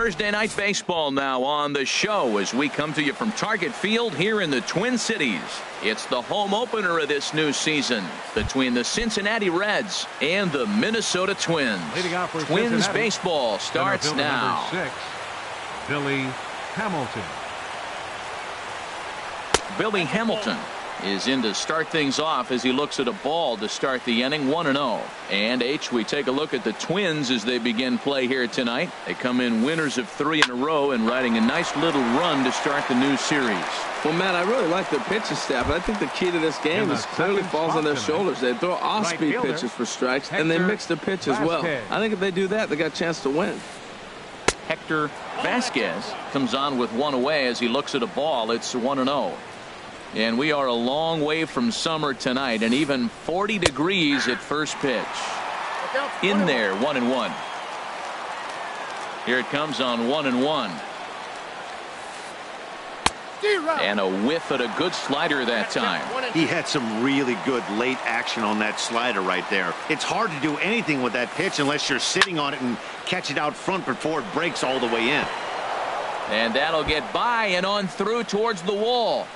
Thursday Night Baseball now on the show as we come to you from Target Field here in the Twin Cities. It's the home opener of this new season between the Cincinnati Reds and the Minnesota Twins. Twins baseball starts now. Number 6, Billy Hamilton. Billy Hamilton is in to start things off as he looks at a ball to start the inning, 1-0. And we take a look at the Twins as they begin play here tonight. They come in winners of 3 in a row and riding a nice little run to start the new series. Well, Matt, I really like their pitching staff, but I think the key to this game is clearly falls on their shoulders. They throw off-speed pitches for strikes, and they mix their pitch as well. I think if they do that, they got a chance to win. Hector Vasquez comes on with one away as he looks at a ball. It's 1-0. And we are a long way from summer tonight, and even 40 degrees at first pitch. In there, 1-1. Here it comes on 1-1. And a whiff at a good slider that time. He had some really good late action on that slider right there. It's hard to do anything with that pitch unless you're sitting on it and catch it out front before it breaks all the way in. And that'll get by and on through towards the wall.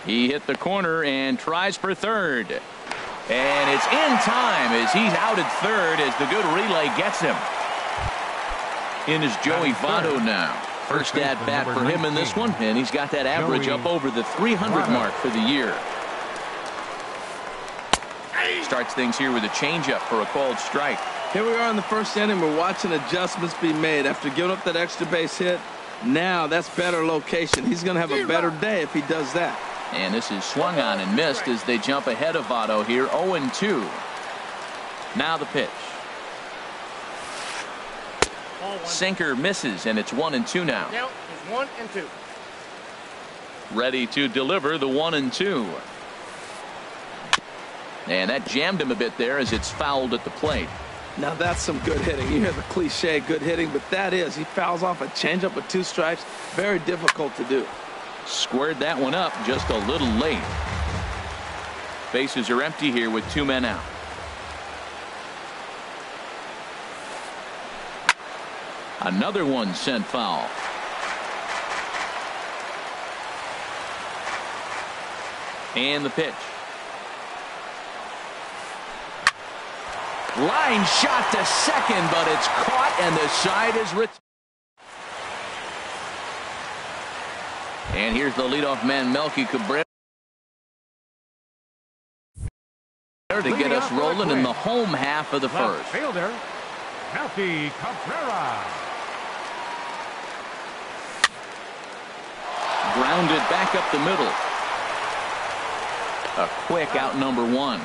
He hit the corner and tries for third. And it's in time as he's out at third as the good relay gets him. In is Joey Votto now. First at bat for him in this one, and he's got that average up over the 300 mark for the year. Starts things here with a changeup for a called strike. Here we are in the first inning. We're watching adjustments be made after giving up that extra base hit. Now that's better location. He's going to have a better day if he does that. And this is swung on and missed as they jump ahead of Votto here, 0-2. Now the pitch. Sinker misses, and it's 1-2 now. Now it's 1-2. Ready to deliver the 1-2. And that jammed him a bit there as it's fouled at the plate. Now that's some good hitting. You hear the cliche good hitting, but that is. He fouls off a changeup with 2 strikes. Very difficult to do. Squared that one up just a little late. Bases are empty here with 2 men out. Another one sent foul. And the pitch. Line shot to second, but it's caught and the side is returned. And here's the leadoff man, Melky Cabrera, to get us rolling in the home half of the first. Fielder, Melky Cabrera. Grounded back up the middle. A quick out number 1.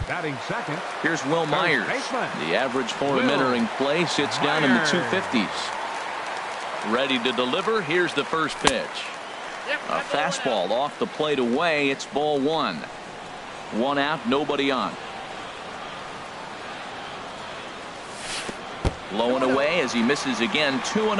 Batting second. Here's Will Myers. The average for him entering play sits down in the 250s. Ready to deliver. Here's the first pitch. A fastball off the plate away. It's ball 1. 1 out, nobody on. Low and away as he misses again. 2-0.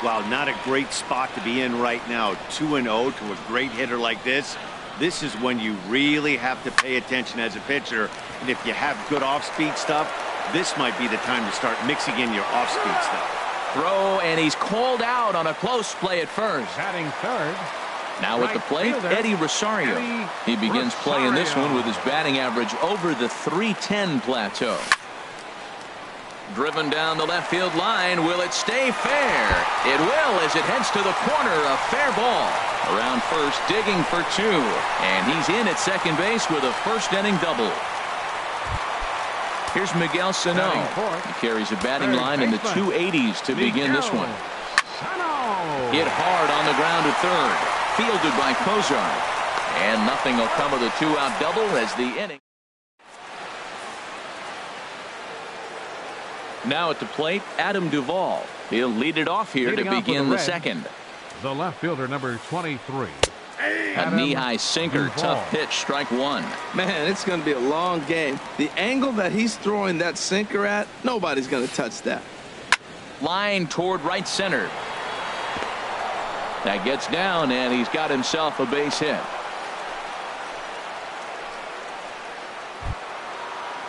Wow, not a great spot to be in right now. 2-0 to a great hitter like this. This is when you really have to pay attention as a pitcher. And if you have good off-speed stuff, this might be the time to start mixing in your off-speed stuff. Throw, and he's called out on a close play at first. Batting third. Now at the plate, Eddie Rosario. He begins playing this one with his batting average over the 310 plateau. Driven down the left field line. Will it stay fair? It will as it heads to the corner. A fair ball. Around first, digging for 2. And he's in at second base with a first inning double. Here's Miguel Sano. He carries a batting line in the 280s to begin this one. Hit hard on the ground at third. Fielded by Kozar. And nothing will come of the 2-out double as the inning. Now at the plate, Adam Duvall. He'll lead it off here to begin the second. The left fielder, number 23. A knee-high sinker, tough pitch, strike 1. Man, it's going to be a long game. The angle that he's throwing that sinker at, nobody's going to touch that. Line toward right center. That gets down, and he's got himself a base hit.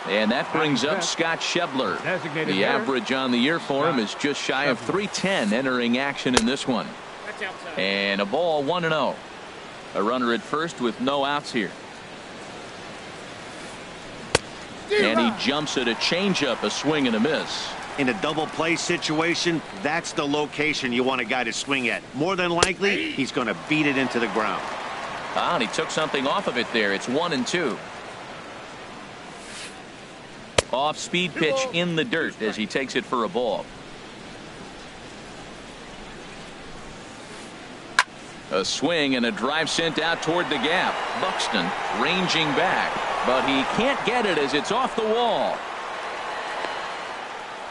And that brings up Scott Schebler. The average on the year for him is just shy of 310 entering action in this one. And a ball 1-0. A runner at first with no outs here. And he jumps at a changeup, a swing and a miss. In a double play situation, that's the location you want a guy to swing at. More than likely, he's going to beat it into the ground. And he took something off of it there. It's 1-2. Off speed pitch in the dirt as he takes it for a ball. A swing and a drive sent out toward the gap. Buxton ranging back, but he can't get it as it's off the wall.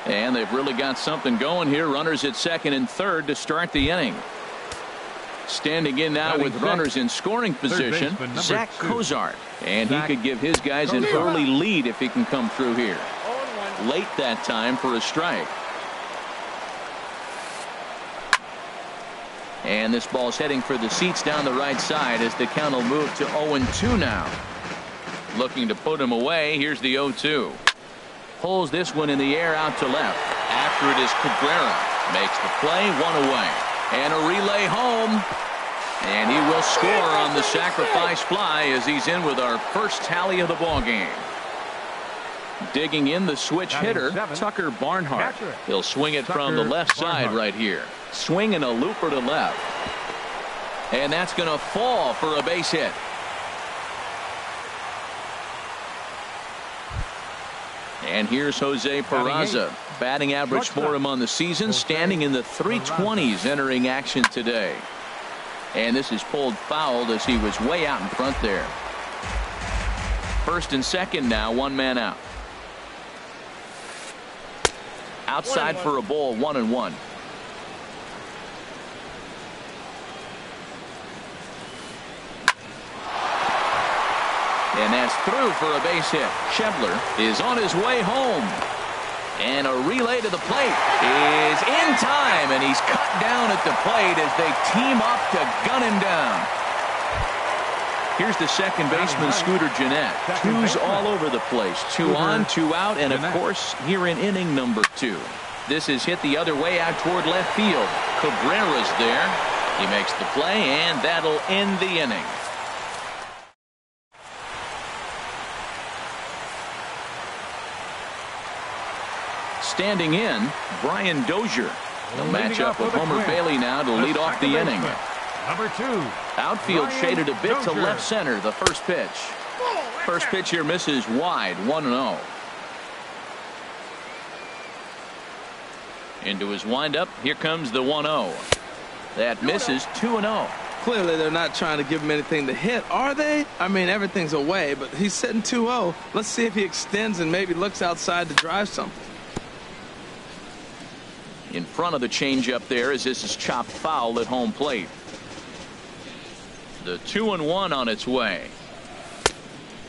And they've really got something going here. Runners at second and third to start the inning. Standing in now with runners in scoring position, Zach Cozart. And he could give his guys an early lead if he can come through here. Late that time for a strike. And this ball's heading for the seats down the right side as the count will move to 0-2 now. Looking to put him away. Here's the 0-2. Pulls this one in the air out to left. After it is Cabrera. Makes the play, one away. And a relay home. And he will score on the sacrifice fly as he's in with our first tally of the ball game. Digging in the switch hitter, Tucker Barnhart. He'll swing it from the left side right here. Swinging a looper to left. And that's going to fall for a base hit. And here's Jose Peraza. Batting average for him on the season, standing in the 320s entering action today. And this is pulled foul as he was way out in front there. First and second now, one man out. Outside for a ball, 1-1. And that's through for a base hit. Schebler is on his way home. And a relay to the plate is in time. And he's cut down at the plate as they team up to gun him down. Here's the second baseman, Scooter Gennett. Twos all over the place. 2 on, 2 out, and of course, here in inning number 2. This is hit the other way out toward left field. Cabrera's there. He makes the play, and that'll end the inning. Standing in, Brian Dozier. He'll match up with Homer Bailey now to lead off the inning. Number 2. Outfield shaded a bit to left center. The first pitch. First pitch here misses wide. 1-0. Into his windup. Here comes the 1-0. That misses. 2-0. Clearly they're not trying to give him anything to hit, are they? I mean, everything's away, but he's sitting 2-0. Let's see if he extends and maybe looks outside to drive something. In front of the changeup there as this is chopped foul at home plate. The 2-1 on its way.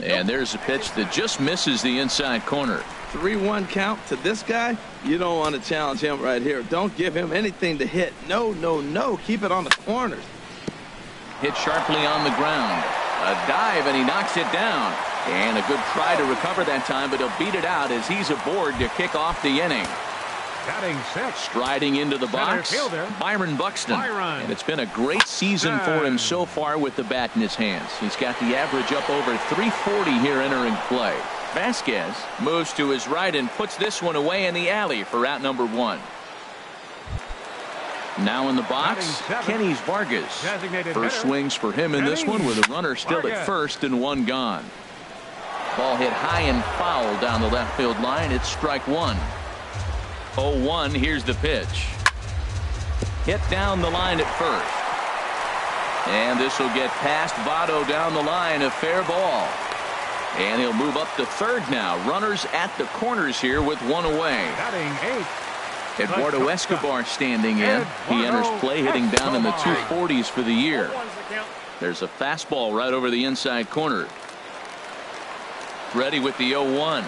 And there's a pitch that just misses the inside corner. 3-1 count to this guy. You don't want to challenge him right here. Don't give him anything to hit. No, no, no. Keep it on the corners. Hit sharply on the ground. A dive and he knocks it down. And a good try to recover that time, but he'll beat it out as he's aboard to kick off the inning. Batting six. Striding into the box, Byron Buxton. And it's been a great season for him so far with the bat in his hands. He's got the average up over 340 here entering play. Vasquez moves to his right and puts this one away in the alley for out number 1. Now in the box, Kenny Vargas. First swings for him in this one with a runner still at first and 1 gone. Ball hit high and foul down the left field line. It's strike 1. 0-1. Here's the pitch. Hit down the line at first. And this will get past Votto down the line. A fair ball. And he'll move up to third now. Runners at the corners here with 1 away. Eduardo Escobar standing in. He enters play hitting down in the 240s for the year. There's a fastball right over the inside corner. Ready with the 0-1.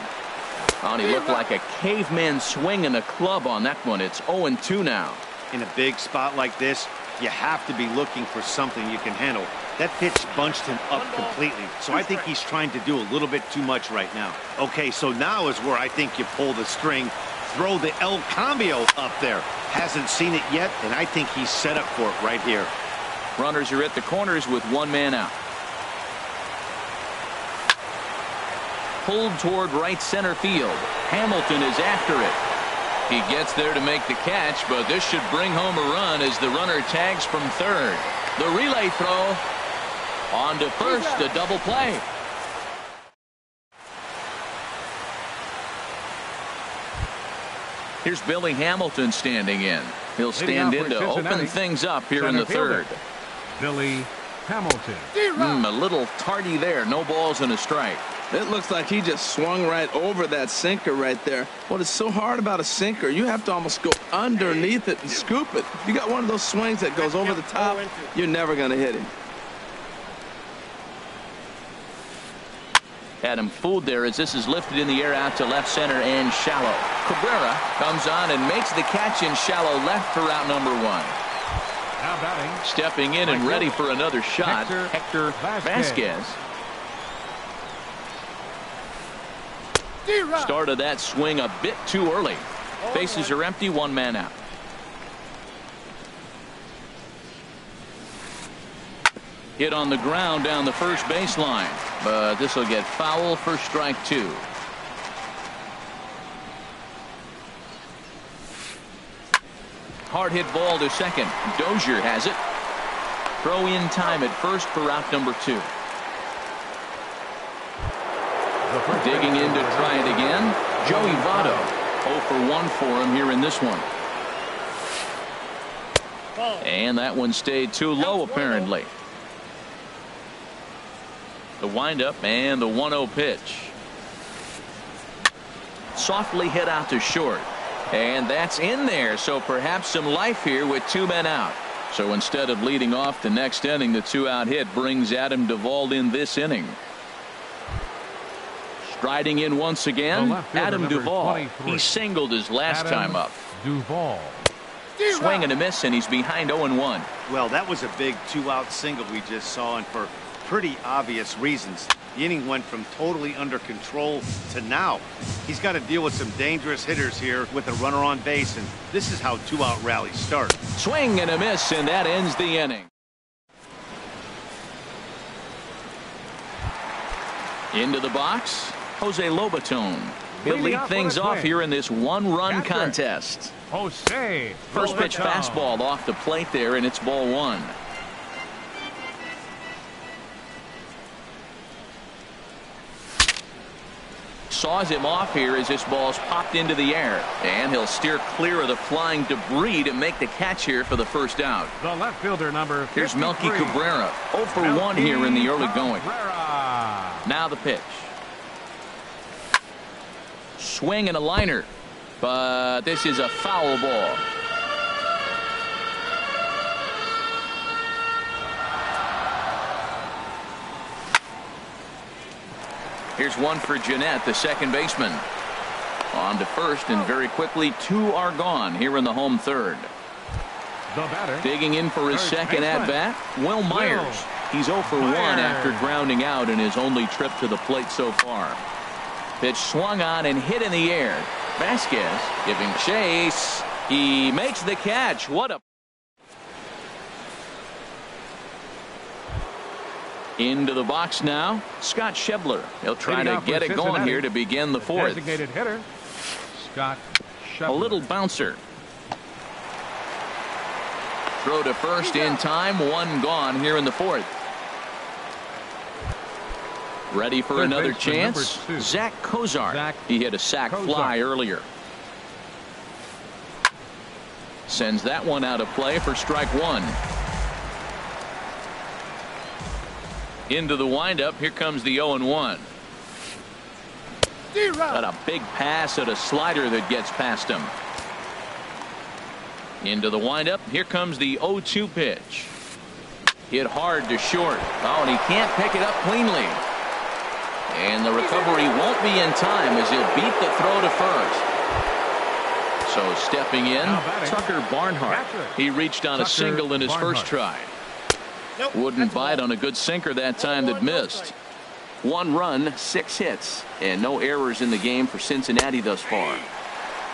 Oh, he looked like a caveman swinging a club on that one. It's 0-2 now. In a big spot like this, you have to be looking for something you can handle. That pitch bunched him up completely, so I think he's trying to do a little bit too much right now. Okay, so now is where I think you pull the string, throw the El Cambio up there. Hasn't seen it yet, and I think he's set up for it right here. Runners are at the corners with one man out. Pulled toward right center field. Hamilton is after it. He gets there to make the catch, but this should bring home a run as the runner tags from third. The relay throw on to first, a double play. Here's Billy Hamilton standing in. He'll stand in to open things up here in the third. Billy Hamilton. A little tardy there. No balls and a strike. It looks like he just swung right over that sinker right there. What is so hard about a sinker, you have to almost go underneath it and scoop it. If you got one of those swings that goes over the top, you're never going to hit him. Had him fooled there as this is lifted in the air out to left center and shallow. Cabrera comes on and makes the catch in shallow left for out number one. Now batting. Stepping in and ready for another shot, Hector Vasquez. Started that swing a bit too early. Bases are empty, one man out. Hit on the ground down the first baseline, but this will get foul for strike two. Hard hit ball to second. Dozier has it. Throw in time at first for out number two. Digging in to try it again. Joey Votto. 0 for 1 for him here in this one. And that one stayed too low apparently. The windup and the 1-0 pitch. Softly hit out to short. And that's in there. So perhaps some life here with two men out. So instead of leading off the next inning, the two-out hit brings Adam Duvall in this inning. Striding in once again, Adam Duvall. He singled his last time up. Duvall. Swing and a miss, and he's behind 0-1. Well, that was a big two-out single we just saw, and for pretty obvious reasons. The inning went from totally under control to now. He's got to deal with some dangerous hitters here with a runner on base, and this is how two-out rallies start. Swing and a miss, and that ends the inning. Into the box, Jose Lobaton. He'll lead things off here in this one-run contest. Jose. First pitch fastball off the plate there, and it's ball one. Saws him off here as this ball's popped into the air, and he'll steer clear of the flying debris to make the catch here for the first out. The left fielder number 53. Here's Melky Cabrera. 0 for 1 here in the early going. Now the pitch. Swing and a liner, but this is a foul ball. Here's one for Jeanette, the second baseman. On to first, and very quickly two are gone here in the home third. The batter. Digging in for his second at-bat, Will Myers. He's 0 for 1 after grounding out in his only trip to the plate so far. Pitch swung on and hit in the air. Vasquez giving chase. He makes the catch. What a... Into the box now, Scott Schebler. He'll try to get it going here to begin the fourth. Designated hitter, Scott Schebler. A little bouncer. Throw to first in time. One gone here in the fourth. Ready for another chance. Zach Kozar. He hit a sac fly earlier. Sends that one out of play for strike one. Into the windup. Here comes the 0-1. Got a big pass at a slider that gets past him. Into the windup. Here comes the 0-2 pitch. Hit hard to short. Oh, and he can't pick it up cleanly. And the recovery won't be in time as he'll beat the throw to first. So stepping in, Tucker Barnhart. He reached on a single in his first try. Wouldn't bite on a good sinker that time that missed. 1 run, 6 hits, and no errors in the game for Cincinnati thus far.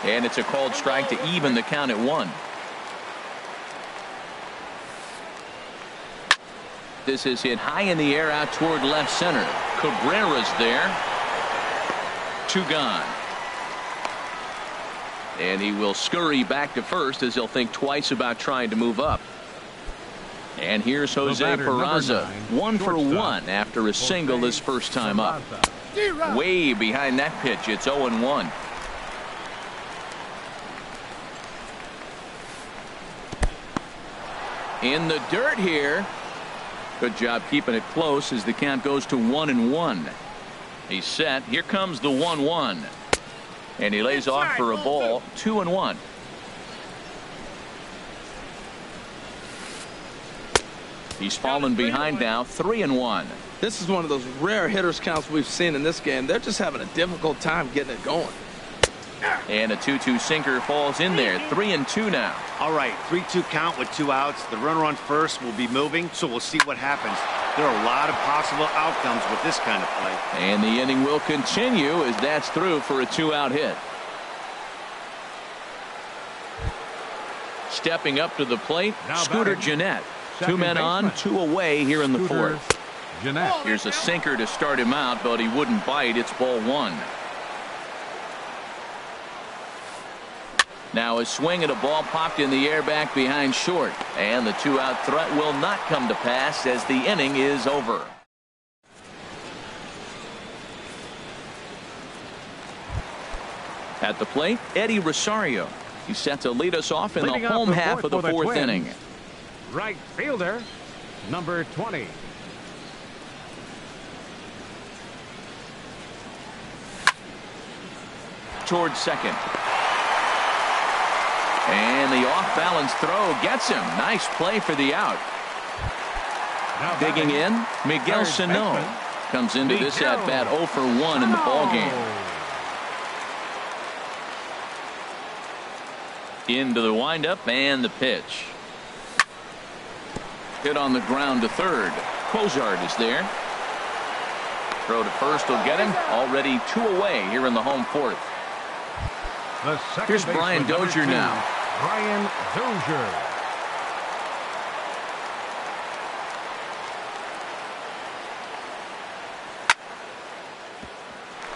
And it's a called strike to even the count at 1. This is hit high in the air out toward left center. Cabrera's there. 2 gone. And he will scurry back to first as he'll think twice about trying to move up. And here's Jose Peraza, 1 for 1 after a single his first time up. Way behind that pitch, it's 0-1. In the dirt here. Good job keeping it close as the count goes to 1-1. He's set. Here comes the 1-1. And he lays off for a ball. 2-1. He's fallen behind now. 3-1. This is one of those rare hitters counts we've seen in this game. They're just having a difficult time getting it going. And a 2-2 sinker falls in there. 3-2 now. All right, 3-2 count with 2 outs. The runner on first will be moving, so we'll see what happens. There are a lot of possible outcomes with this kind of play. And the inning will continue as that's through for a 2-out hit. Stepping up to the plate, Scooter Gennett. 2 men on, 2 away here in the 4th. Here's a sinker to start him out, but he wouldn't bite. It's ball 1. Now a swing at a ball popped in the air back behind short. And the 2-out threat will not come to pass as the inning is over. At the plate, Eddie Rosario. He's set to lead us off in the home half of the 4th inning. Right fielder, number 20. Towards second. And the off-balance throw gets him. Nice play for the out. Digging in, Miguel Sano comes into this at-bat 0 for 1 in the ballgame. Into the windup and the pitch. Hit on the ground to third. Cozart is there. Throw to first will get him. Already 2 away here in the home 4th. Here's Brian Dozier now. Brian Dozier.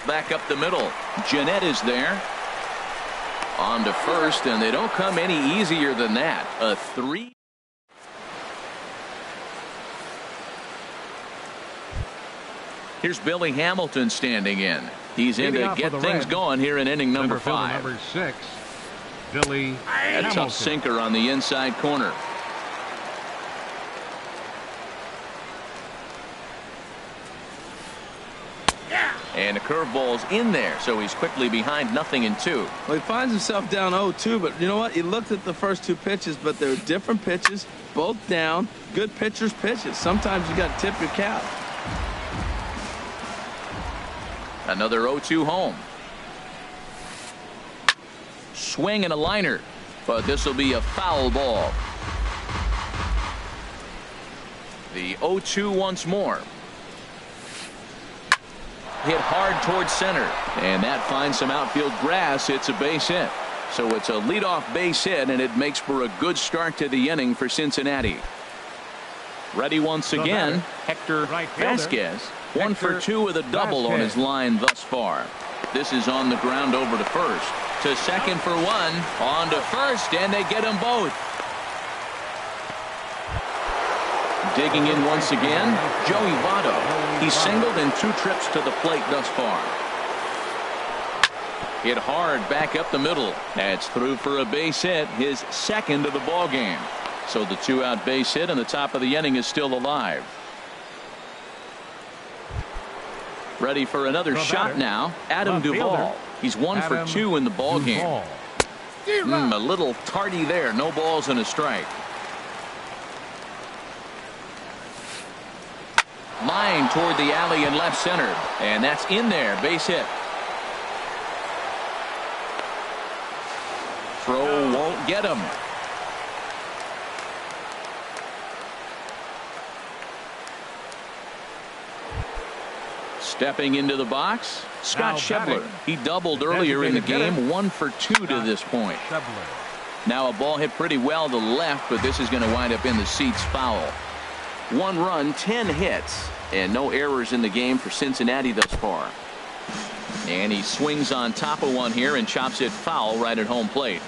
Back up the middle. Gennett is there. On to first, and they don't come any easier than that. A 3. Here's Billy Hamilton standing in. He's in to get things going here in inning number 5. Number 6, Billy Hamilton. A tough sinker on the inside corner. And a curveball's in there, so he's quickly behind 0-2. Well, he finds himself down 0-2, but you know what? He looked at the first 2 pitches, but they're different pitches, both down. Good pitchers' pitches. Sometimes you got to tip your cap. Another 0-2 home. Swing and a liner, but this will be a foul ball. The 0-2 once more. Hit hard towards center, and that finds some outfield grass. It's a base hit. So it's a leadoff base hit, and it makes for a good start to the inning for Cincinnati. Ready once again, Hector Vasquez. 1 for 2 with a double on his line thus far. This is on the ground over to first. To second for 1. On to first, and they get them both. Digging in once again, Joey Votto. He's singled in 2 trips to the plate thus far. Hit hard back up the middle. That's through for a base hit, his second of the ball game. So the 2-out base hit and the top of the inning is still alive. Ready for another shot now, Adam Duvall. He's 1 for 2 in the ball game. A little tardy there. No balls and a strike. Line toward the alley in left center, and that's in there. Base hit. Throw won't get him. Stepping into the box, Scott Now Schebler. batting, He doubled the earlier in the designated game, hitter, 1 for 2 to Scott this point. Schebler. Now a ball hit pretty well to left, but this is going to wind up in the seats foul. 1 run, 10 hits, and no errors in the game for Cincinnati thus far. And he swings on top of one here and chops it foul right at home plate.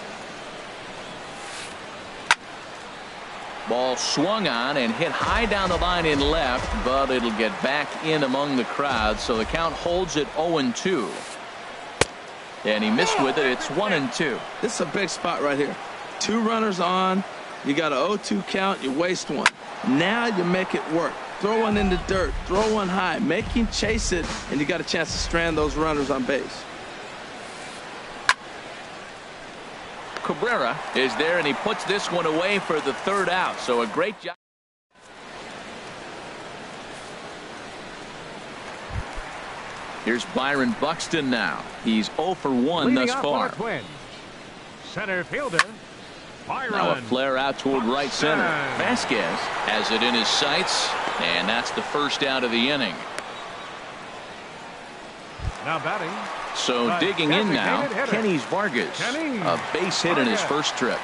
Ball swung on and hit high down the line in left, but it'll get back in among the crowd, so the count holds at 0-2. And he missed with it. It's 1-2. This is a big spot right here. 2 runners on. You got an 0-2 count. You waste one. Now you make it work. Throw one in the dirt. Throw one high. Make him chase it, and you got a chance to strand those runners on base. Cabrera is there, and he puts this one away for the 3rd out. So a great job. Here's Byron Buxton now. He's 0 for 1 thus far. Center fielder, Byron. Now a flare out toward right center. Vasquez has it in his sights, and that's the 1st out of the inning. Now batting. So digging in now, Kenny's Vargas. A base hit in his first trip.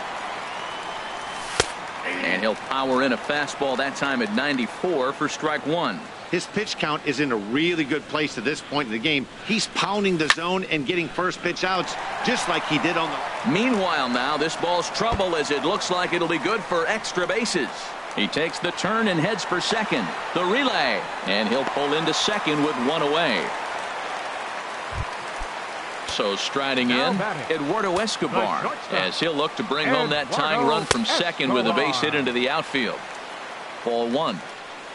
And he'll power in a fastball that time at 94 for strike 1. His pitch count is in a really good place at this point in the game. He's pounding the zone and getting first pitch outs just like he did on the... Meanwhile now, this ball's trouble as it looks like it'll be good for extra bases. He takes the turn and heads for second. The relay. And he'll pull into second with 1 away. So striding in, Eduardo Escobar, as he'll look to bring home that tying run from second with a base hit into the outfield. Ball 1.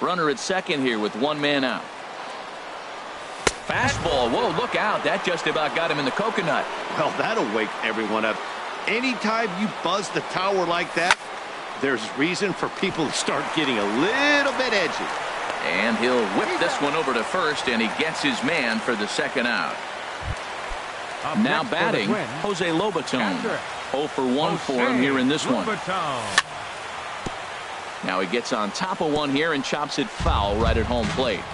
Runner at second here with 1 man out. Fastball. Whoa, look out. That just about got him in the coconut. Well, that'll wake everyone up. Anytime you buzz the tower like that, there's reason for people to start getting a little bit edgy. And he'll whip this one over to first, and he gets his man for the 2nd out. Now batting, Jose Lobaton. 0 for 1 for him here in this one. Now he gets on top of one here and chops it foul right at home plate.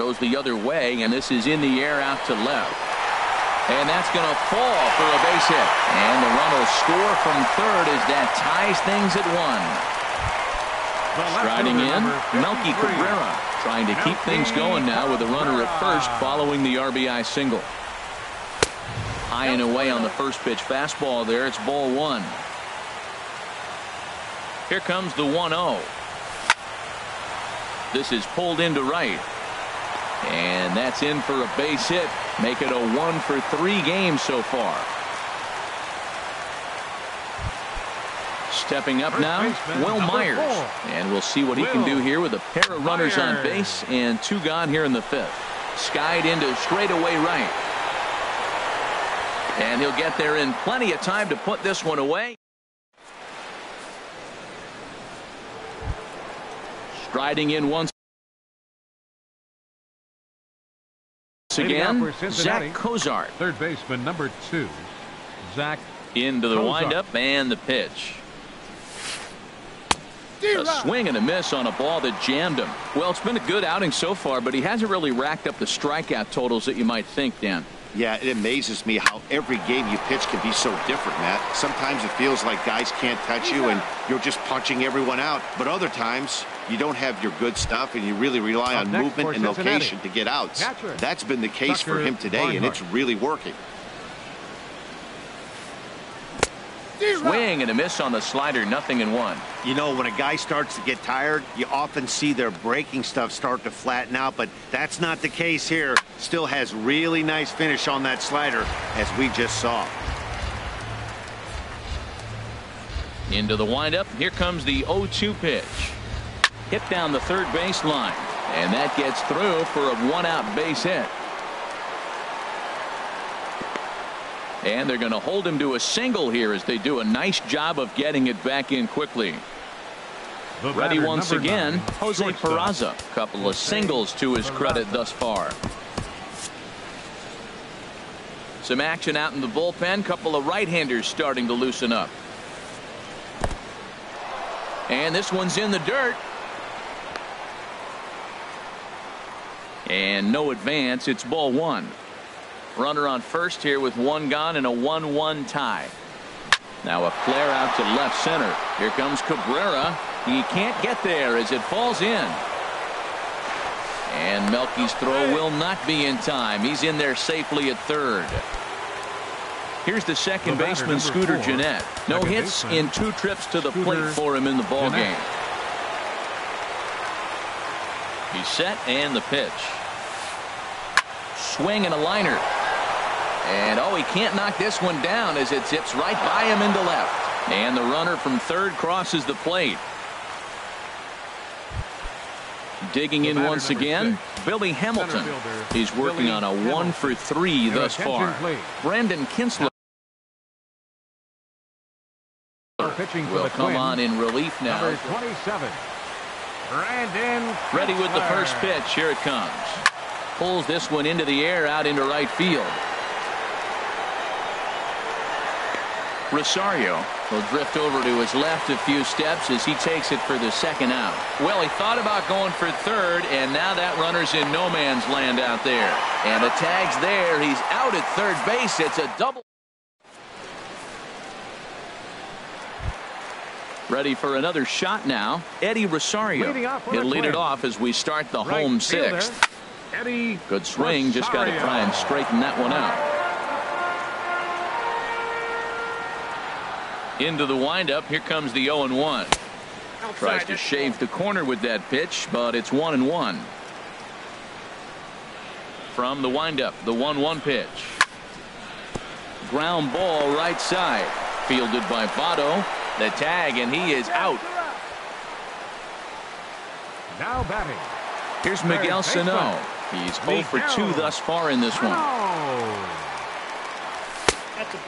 Goes the other way, and this is in the air out to left. And that's going to fall for a base hit. And the run will score from 3rd as that ties things at 1. Striding in, Melky Cabrera, trying to keep things going now with a runner at first following the RBI single. High and away on the first pitch fastball there. It's ball 1. Here comes the 1-0. This is pulled into right. And that's in for a base hit. Make it a 1 for 3 game so far. Stepping up now, Will Myers. And we'll see what he can do here with a pair of runners on base and 2 gone here in the 5th. Skied into straightaway right. And he'll get there in plenty of time to put this one away. Striding in once again, Zach Cozart. 3rd baseman, number 2, Zach. Into the windup and the pitch. A swing and a miss on a ball that jammed him. Well, it's been a good outing so far, but he hasn't really racked up the strikeout totals that you might think, Dan. Yeah, it amazes me how every game you pitch can be so different, Matt. Sometimes it feels like guys can't touch you and you're just punching everyone out. But other times you don't have your good stuff and you really rely on movement and location to get outs. That's been the case for him today, and it's really working. Swing and a miss on the slider, 0-1. You know, when a guy starts to get tired, you often see their breaking stuff start to flatten out, but that's not the case here. Still has really nice finish on that slider, as we just saw. Into the windup. Here comes the 0-2 pitch. Hit down the 3rd baseline, and that gets through for a 1-out base hit. And they're going to hold him to a single here as they do a nice job of getting it back in quickly. Ready once again, Jose Peraza. Couple of singles to his credit thus far. Some action out in the bullpen. Couple of right-handers starting to loosen up. And this one's in the dirt. And no advance. It's ball one. Runner on first here with one gone and a 1-1 tie. Now a flare out to left center. Here comes Cabrera. He can't get there as it falls in. And Melky's throw will not be in time. He's in there safely at third. Here's the second baseman, Scooter Gennett. No hits in 2 trips to the plate for him in the ball game. He's set and the pitch. Swing and a liner. And oh, he can't knock this one down as it zips right by him into left. And the runner from third crosses the plate. Digging in once again, Billy Hamilton. He's working on a 1-for-3 thus far. Brandon Kinsler will come on in relief now. Number 27. Brandon ready with the first pitch. Here it comes. Pulls this one into the air out into right field. Rosario will drift over to his left a few steps as he takes it for the second out. Well, he thought about going for third, and now that runner's in no man's land out there. And the tag's there. He's out at third base. It's a double. Ready for another shot now. Eddie Rosario. He'll lead it off as we start the home sixth. Eddie Good swing. Just got to try and straighten that one out. Into the windup. Here comes the 0-1. Tries to shave the corner with that pitch, but it's 1-1. From the windup, the 1-1 pitch. Ground ball right side. Fielded by Votto. The tag, and he is out. now batting. Here's Miguel Sano. He's 0 for 2 thus far in this one.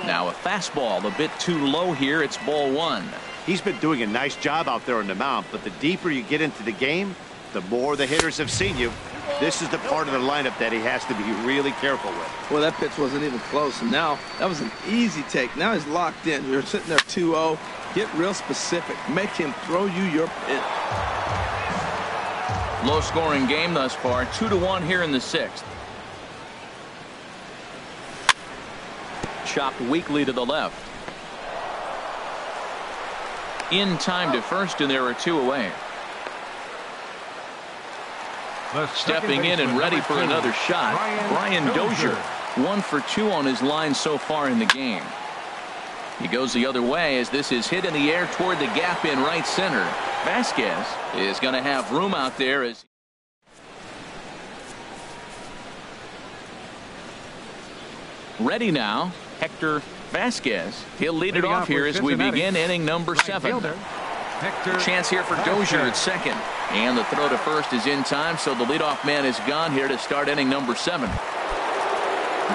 Now a fastball a bit too low here. It's ball one. He's been doing a nice job out there on the mound, but the deeper you get into the game, the more the hitters have seen you. This is the part of the lineup that he has to be really careful with. Well, that pitch wasn't even close, and now that was an easy take. Now he's locked in. You're sitting there 2-0. Get real specific. Make him throw you your pitch. Low scoring game thus far. 2-1 here in the sixth. Chopped weakly to the left. In time to first, and there are 2 away. Stepping in and ready for another shot, Brian Dozier. 1 for 2 on his line so far in the game. He goes the other way as this is hit in the air toward the gap in right center. Vasquez is going to have room out there as ready now. Hector Vasquez. He'll lead it off here as we begin inning number 7. A chance here for Dozier at second. And the throw to first is in time, so the leadoff man is gone here to start inning number 7.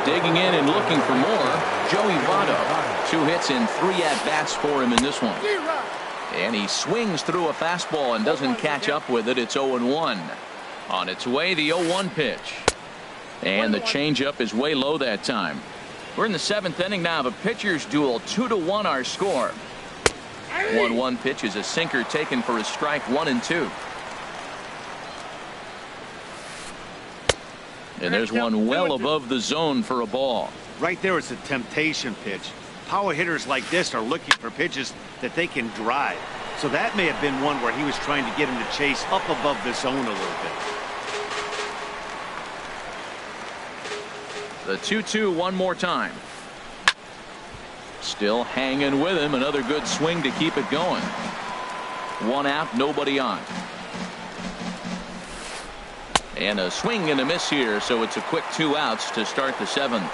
Digging in and looking for more, Joey Votto. 2 hits and 3 at-bats for him in this one. And he swings through a fastball and doesn't catch up with it. It's 0-1. On its way, the 0-1 pitch. And the changeup is way low that time. We're in the 7th inning now of a pitcher's duel. 2-1 our score. 1-1 pitch is a sinker taken for a strike. 1-2. And there's one well above the zone for a ball. Right there, it's a temptation pitch. Power hitters like this are looking for pitches that they can drive. So that may have been one where he was trying to get him to chase up above the zone a little bit. The 2-2 one more time. Still hanging with him. Another good swing to keep it going. 1 out, nobody on. And a swing and a miss here, so it's a quick 2 outs to start the 7th.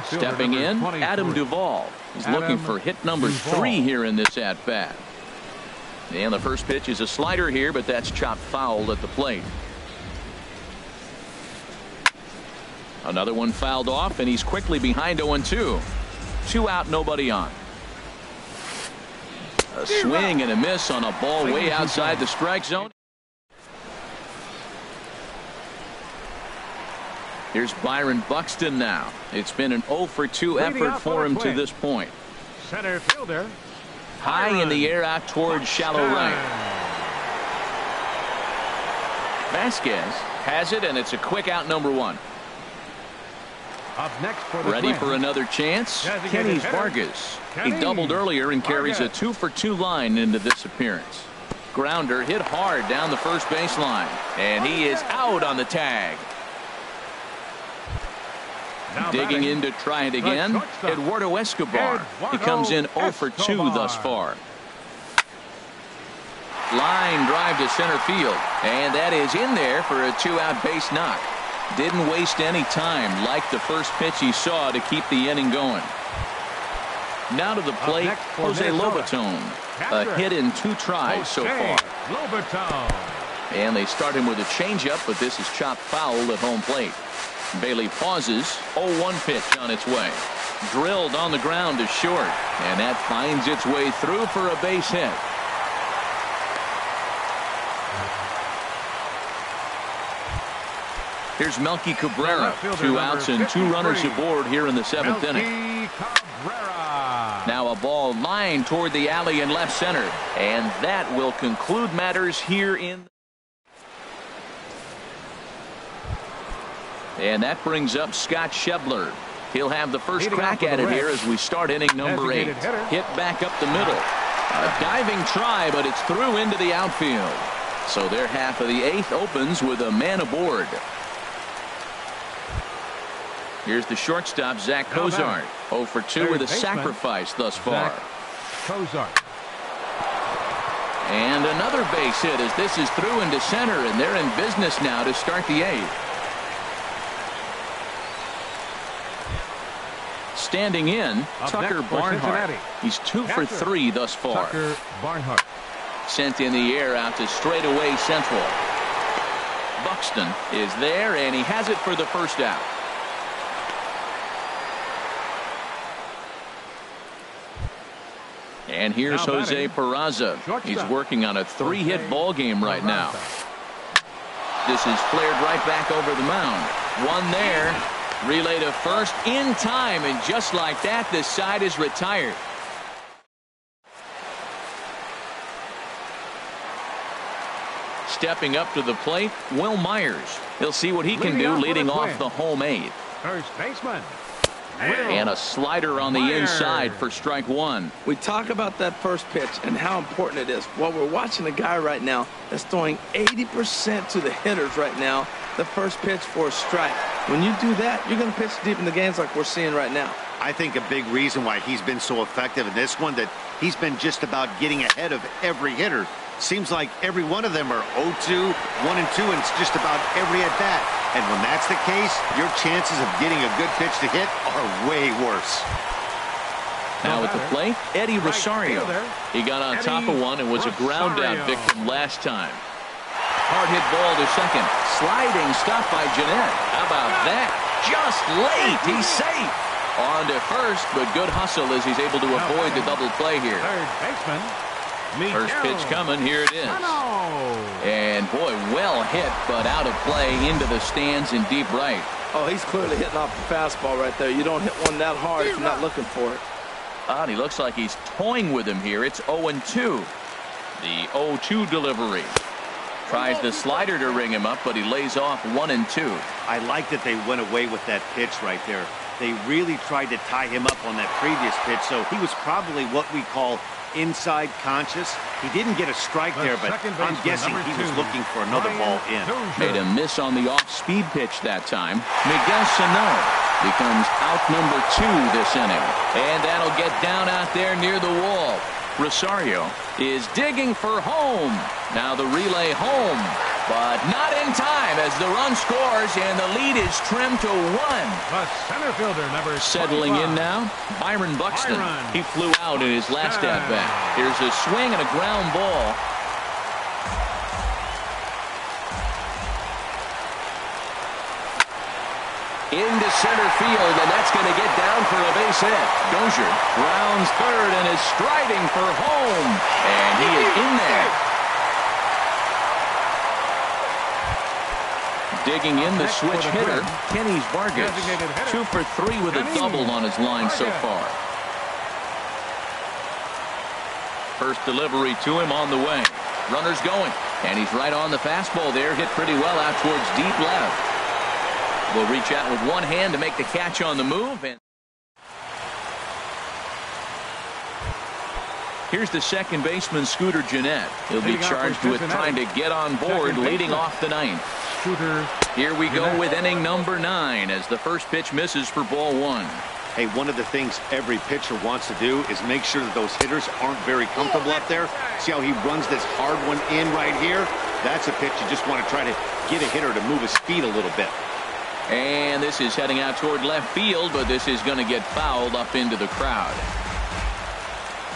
Stepping in, Adam Duvall. He's looking for hit number 3 here in this at-bat. And the first pitch is a slider here, but that's chopped foul at the plate. Another one fouled off, and he's quickly behind 0-2. 2 out, nobody on. A swing and a miss on a ball way outside the strike zone. Here's Byron Buxton now. It's been an 0 for 2 effort for him to this point. Center fielder. High in the air out towards shallow right. Vasquez has it, and it's a quick out, number 1. Up next for the Ready Twins, for another chance? designated Kjs hitter, Vargas. He Kjs doubled earlier and carries a Vargas. 2-for-2 line into this appearance. Grounder hit hard down the first baseline, and he is out on the tag. Now Digging batting, in to try it again, shortstop, Eduardo Escobar. He comes in 0-for-2 thus far. Line drive to center field, and that is in there for a 2-out base knock. Didn't waste any time like the first pitch he saw to keep the inning going. Now to the plate, next for Jose Minnesota, Lobaton. A catcher, hit in 2 tries so Jose far. Lobaton. And they start him with a changeup, but this is chopped foul at home plate. Bailey pauses. 0-1 pitch on its way. Drilled on the ground to short, and that finds its way through for a base hit. Here's Melky Cabrera. 2 outs and 2 runners aboard here in the 7th inning. Melky Cabrera. Now a ball lined toward the alley in left center, and that will conclude matters here in. And that brings up Scott Schebler. He'll have the first Leading crack off at with it the here Reds, as we start inning number 8. designated hitter, Hit back up the middle. A diving try, but it's through into the outfield. So their half of the 8th opens with a man aboard. Here's the shortstop, Zach Now Cozart. 0-for-2 with a baseman, sacrifice thus far. Zach Cozart. And another base hit as this is through into center, and they're in business now to start the 8th. Standing in, Up Tucker next for Barnhart. Cincinnati, He's 2 for catcher, 3 thus far. Tucker Barnhart. Sent in the air out to straightaway central. Buxton is there, and he has it for the first out. And here's Now Jose batting, Peraza. shortstop, He's working on a 3-hit Jose ball game right now. Peraza. This is flared right back over the mound. One there. Relay to first in time, and just like that, this side is retired. Stepping up to the plate, Will Myers. He'll see what he can do leading off the home 8th. First baseman. And a slider on the inside for strike 1. We talk about that first pitch and how important it is. Well, we're watching a guy right now that's throwing 80% to the hitters right now. The first pitch for a strike. When you do that, you're going to pitch deep in the games like we're seeing right now. I think a big reason why he's been so effective in this one, that he's been just about getting ahead of every hitter. Seems like every one of them are 0-2, 1-2, and it's just about every at-bat. And when that's the case, your chances of getting a good pitch to hit are way worse. Now at the plate, Eddie Rosario. He got on top of one and was a ground out victim last time. Hard hit ball to second. Sliding stop by Jeanette. How about that? Just late. He's safe. On to first, but good hustle as he's able to avoid the double play here. Third baseman. First pitch coming. Here it is. And boy, well hit, but out of play into the stands in deep right. Oh, he's clearly hitting off the fastball right there. You don't hit one that hard if you're not looking for it. And he looks like he's toying with him here. It's 0-2. The 0-2 delivery. Tries the slider to ring him up, but he lays off 1-2. I like that they went away with that pitch right there. They really tried to tie him up on that previous pitch, so he was probably what we call inside conscious. He didn't get a strike there, but I'm guessing he was looking for another ball in. Made a miss on the off-speed pitch that time. Miguel Sano becomes out number 2 this inning. And that'll get down out there near the wall. Rosario is digging for home. Now the relay home, but not in time as the run scores and the lead is trimmed to 1. The center fielder, number Settling 25. in now, Byron Buxton. Byron He flew out in his last at-bat. Here's a swing and a ground ball. Into center field, and that's going to get down for a base hit. Dozier rounds third and is striding for home. And he is in there. Digging in the switch hitter, Kjs Vargas. 2 for 3 with a double on his line so far. First delivery to him on the way. Runners going. And he's right on the fastball there. Hit pretty well out towards deep left. Will reach out with one hand to make the catch on the move. And here's the second baseman, Scooter Gennett. He'll be charged with trying to get on board leading off the ninth. Here we go with inning number 9 as the first pitch misses for ball 1. Hey, one of the things every pitcher wants to do is make sure that those hitters aren't very comfortable up there. See how he runs this hard one in right here? That's a pitch you just want to try to get a hitter to move his feet a little bit. And this is heading out toward left field, but this is going to get fouled up into the crowd.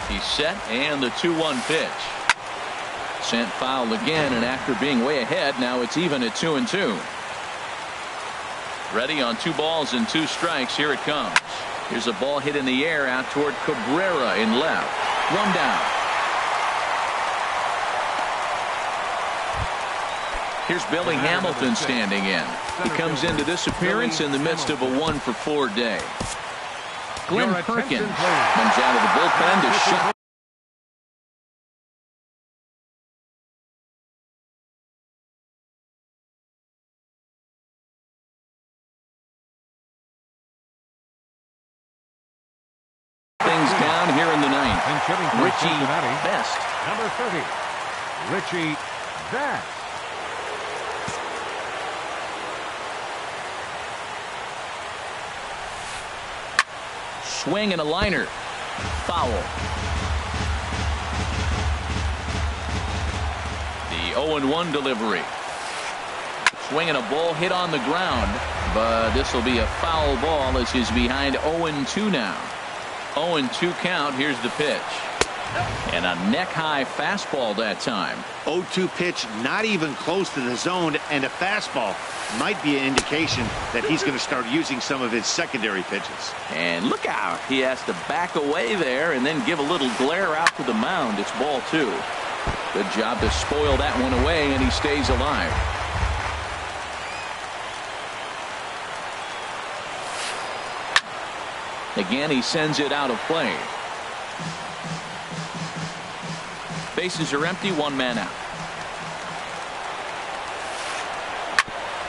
He's set, and the 2-1 pitch. Sent foul again, and after being way ahead, now it's even at 2-2. Ready on 2 balls and 2 strikes. Here it comes. Here's a ball hit in the air out toward Cabrera in left. 1 down. Here's Billy Hamilton standing in. He comes into this appearance in the midst of a 1-for-4 day. Glenn Perkins comes out of the bullpen to shut things down here in the 9th. Richie Best. Number 30, Richie Best. Swing and a liner. Foul. The 0-1 delivery. Swing and a ball hit on the ground, but this will be a foul ball as he's behind 0-2 now. 0-2 count. Here's the pitch. And a neck-high fastball that time. 0-2 pitch, not even close to the zone, and a fastball might be an indication that he's going to start using some of his secondary pitches. And look out. He has to back away there and then give a little glare out to the mound. It's ball 2. Good job to spoil that one away, and he stays alive. Again, he sends it out of play. Bases are empty, 1 man out.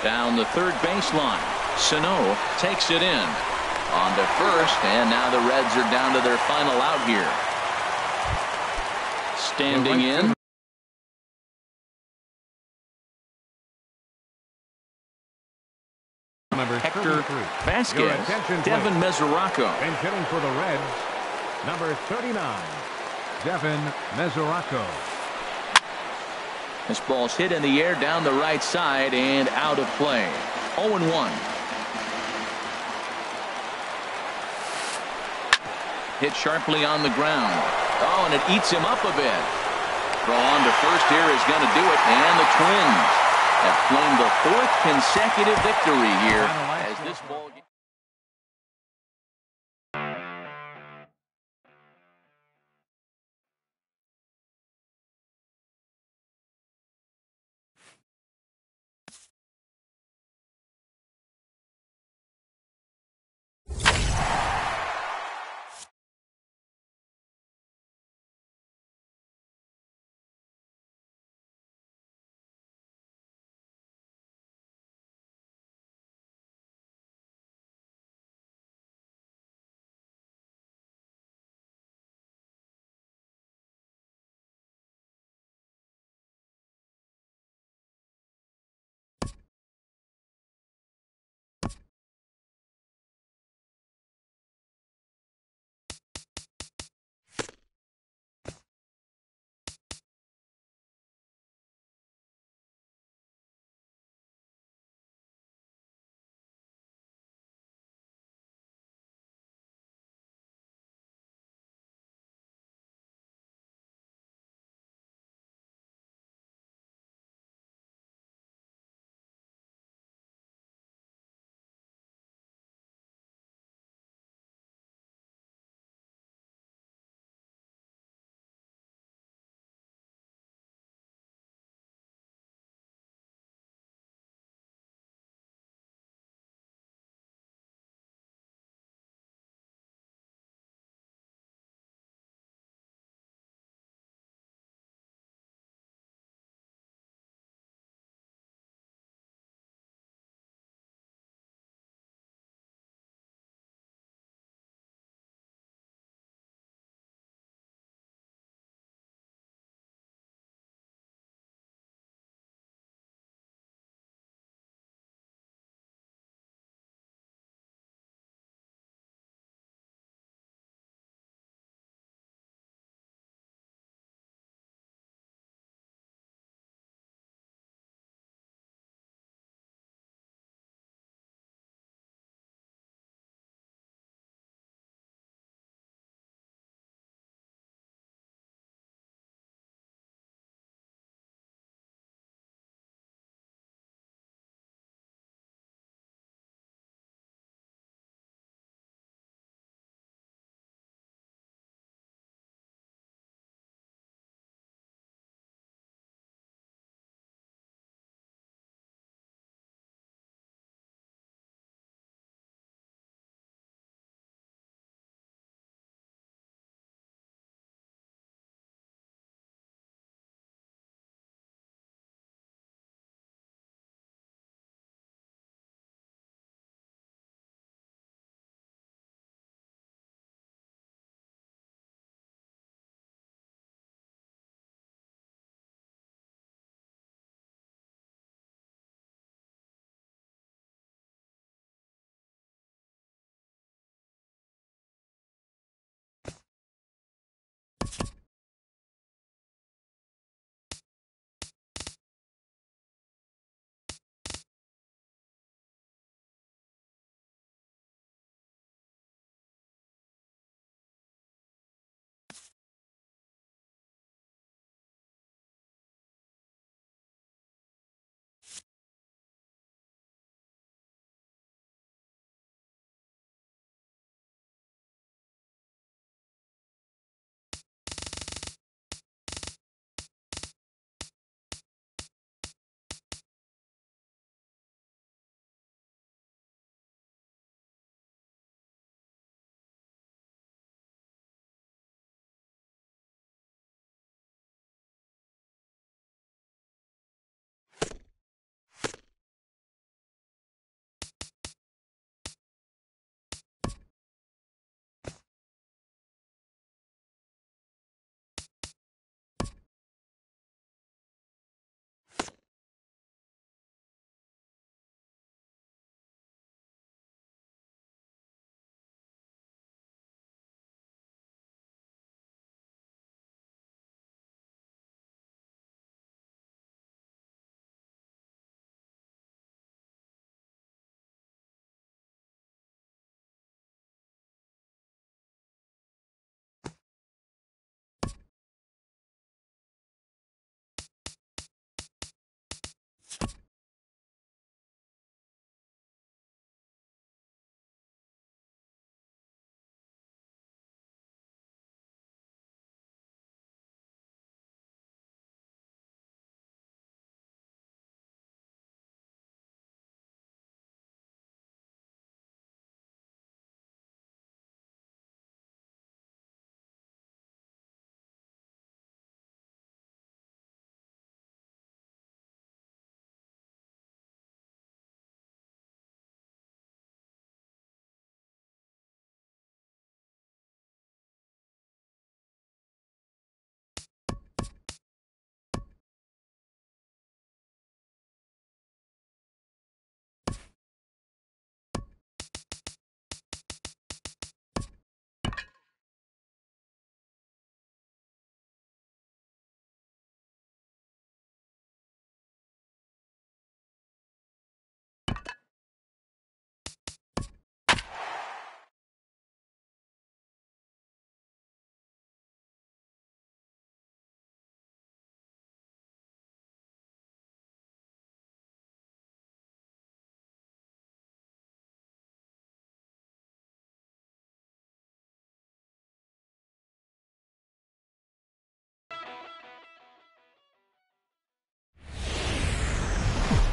Down the third baseline. Sano takes it in. On to first, and now the Reds are down to their final out here. Standing in. Hector Vasquez. Devin Mesoraco. And hitting for the Reds, number 39, Devin Mesoraco. This ball's hit in the air down the right side and out of play. 0-1. Hit sharply on the ground. Oh, and it eats him up a bit. Throw on to first here is going to do it, and the Twins have claimed the 4th consecutive victory here as this ball game.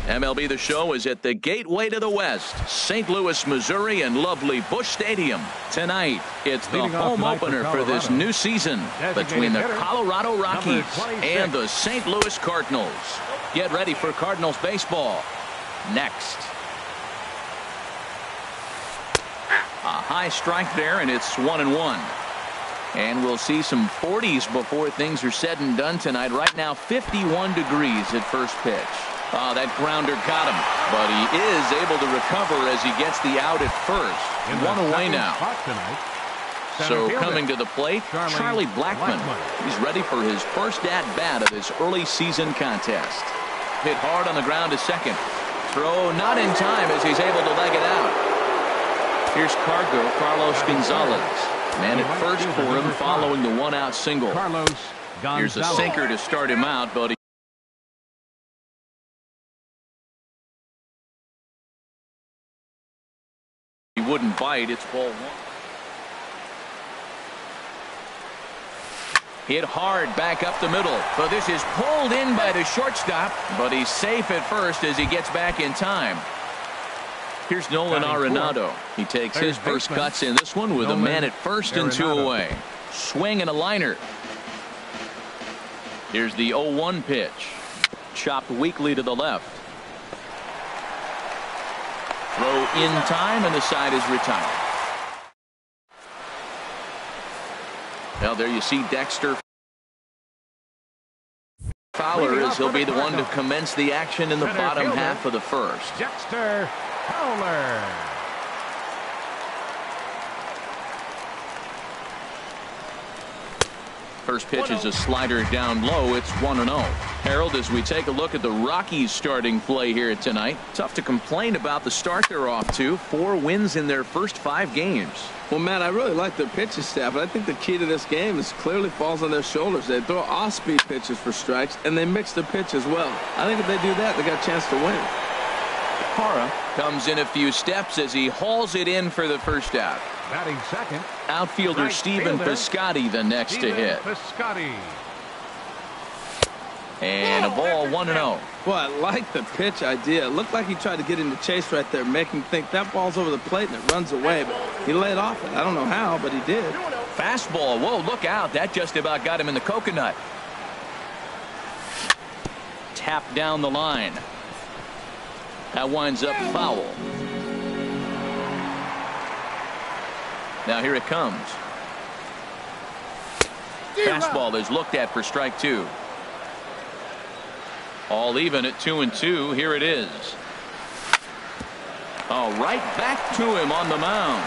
MLB The Show is at the gateway to the West, St. Louis, Missouri, and lovely Busch Stadium. Tonight, it's the home opener for this new season between the Colorado Rockies and the St. Louis Cardinals. Get ready for Cardinals baseball next. A high strike there, and it's 1-1. And we'll see some 40s before things are said and done tonight. Right now, 51 degrees at first pitch. Oh, that grounder got him, but he is able to recover as he gets the out at first. One away now. So coming to the plate, Charlie Blackmon. He's ready for his first at-bat of this early season contest. Hit hard on the ground to second. Throw not in time as he's able to leg it out. Here's Carlos Gonzalez. Man at first for him following the one-out single. Here's a sinker to start him out, but he wouldn't bite. It's ball one. Hit hard back up the middle. But this is pulled in by the shortstop, but he's safe at first as he gets back in time. Here's Nolan Arenado. He takes his first cuts in this one with a man at first and 2 away. Swing and a liner. Here's the 0-1 pitch. Chopped weakly to the left. Throw in time, and the side is retired. Well, there you see Dexter Fowler as he'll be the one to commence the action in the bottom half of the first. Dexter Fowler. First pitch is a slider down low. It's 1-0. Harold, as we take a look at the Rockies starting play here tonight, tough to complain about the start they're off to. 4 wins in their first 5 games. Well, Matt, I really like their pitching staff, but I think the key to this game is clearly falls on their shoulders. They throw off-speed pitches for strikes, and they mix their pitch as well. I think if they do that, they got a chance to win. Hara comes in a few steps as he hauls it in for the first out. Batting second. Outfielder Right Stephen fielder, Piscotty the next to hit. Piscotty. And a ball 1-0. Well, I like the pitch idea. It looked like he tried to get into chase right there, make him think that ball's over the plate and it runs away. But he laid off it. I don't know how, but he did. Fastball. Whoa, look out. That just about got him in the coconut. Tap down the line. That winds up foul. Now here it comes. Fastball is looked at for strike 2. All even at 2-2. Here it is. Oh, right back to him on the mound.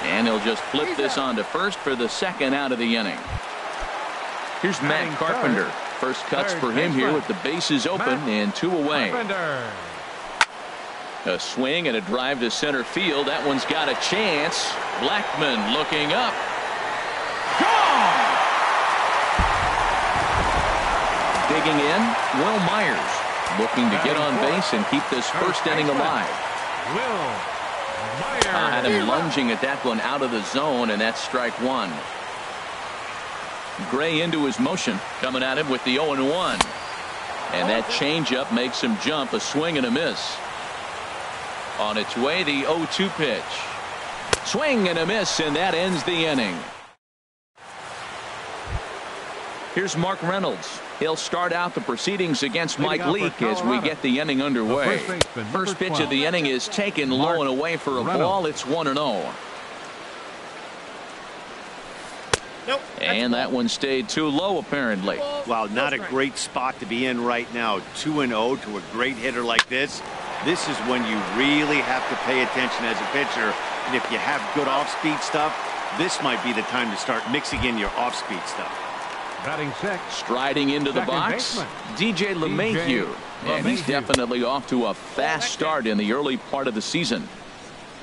And he'll just flip this on to first for the second out of the inning. Here's Matt Carpenter. First cuts for him here with the bases open and 2 away. A swing and a drive to center field. That one's got a chance. Blackmon looking up. Gone! Digging in, Will Myers looking to get on base and keep this first inning alive. Will Myers. Had him lunging at that one out of the zone, and that's strike 1. Gray into his motion, coming at him with the 0-1. And that changeup makes him jump. A swing and a miss. On its way, the 0-2 pitch. Swing and a miss, and that ends the inning. Here's Mark Reynolds. He'll start out the proceedings against Mike Leake as we get the inning underway. First pitch of the inning is taken low and away for a ball. It's 1-0. Nope. And that one stayed too low, apparently. Wow, not a great spot to be in right now. 2-0 to a great hitter like this. This is when you really have to pay attention as a pitcher. And if you have good off-speed stuff, this might be the time to start mixing in your off-speed stuff. Batting sixth. Striding into the box, DJ LeMahieu. And he's definitely off to a fast start in the early part of the season.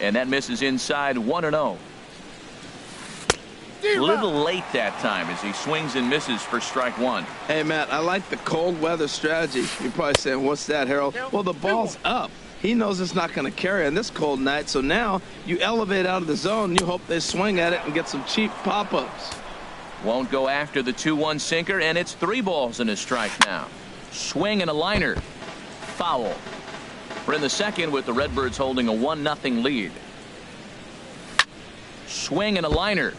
And that misses inside 1-0. A little late that time as he swings and misses for strike 1. Hey, Matt, I like the cold weather strategy. You're probably saying, what's that, Harold? Well, the ball's up. He knows it's not going to carry on this cold night, so now you elevate out of the zone. You hope they swing at it and get some cheap pop-ups. Won't go after the 2-1 sinker, and it's 3 balls and a strike now. Swing and a liner. Foul. We're in the second with the Redbirds holding a 1-0 lead. Swing and a liner.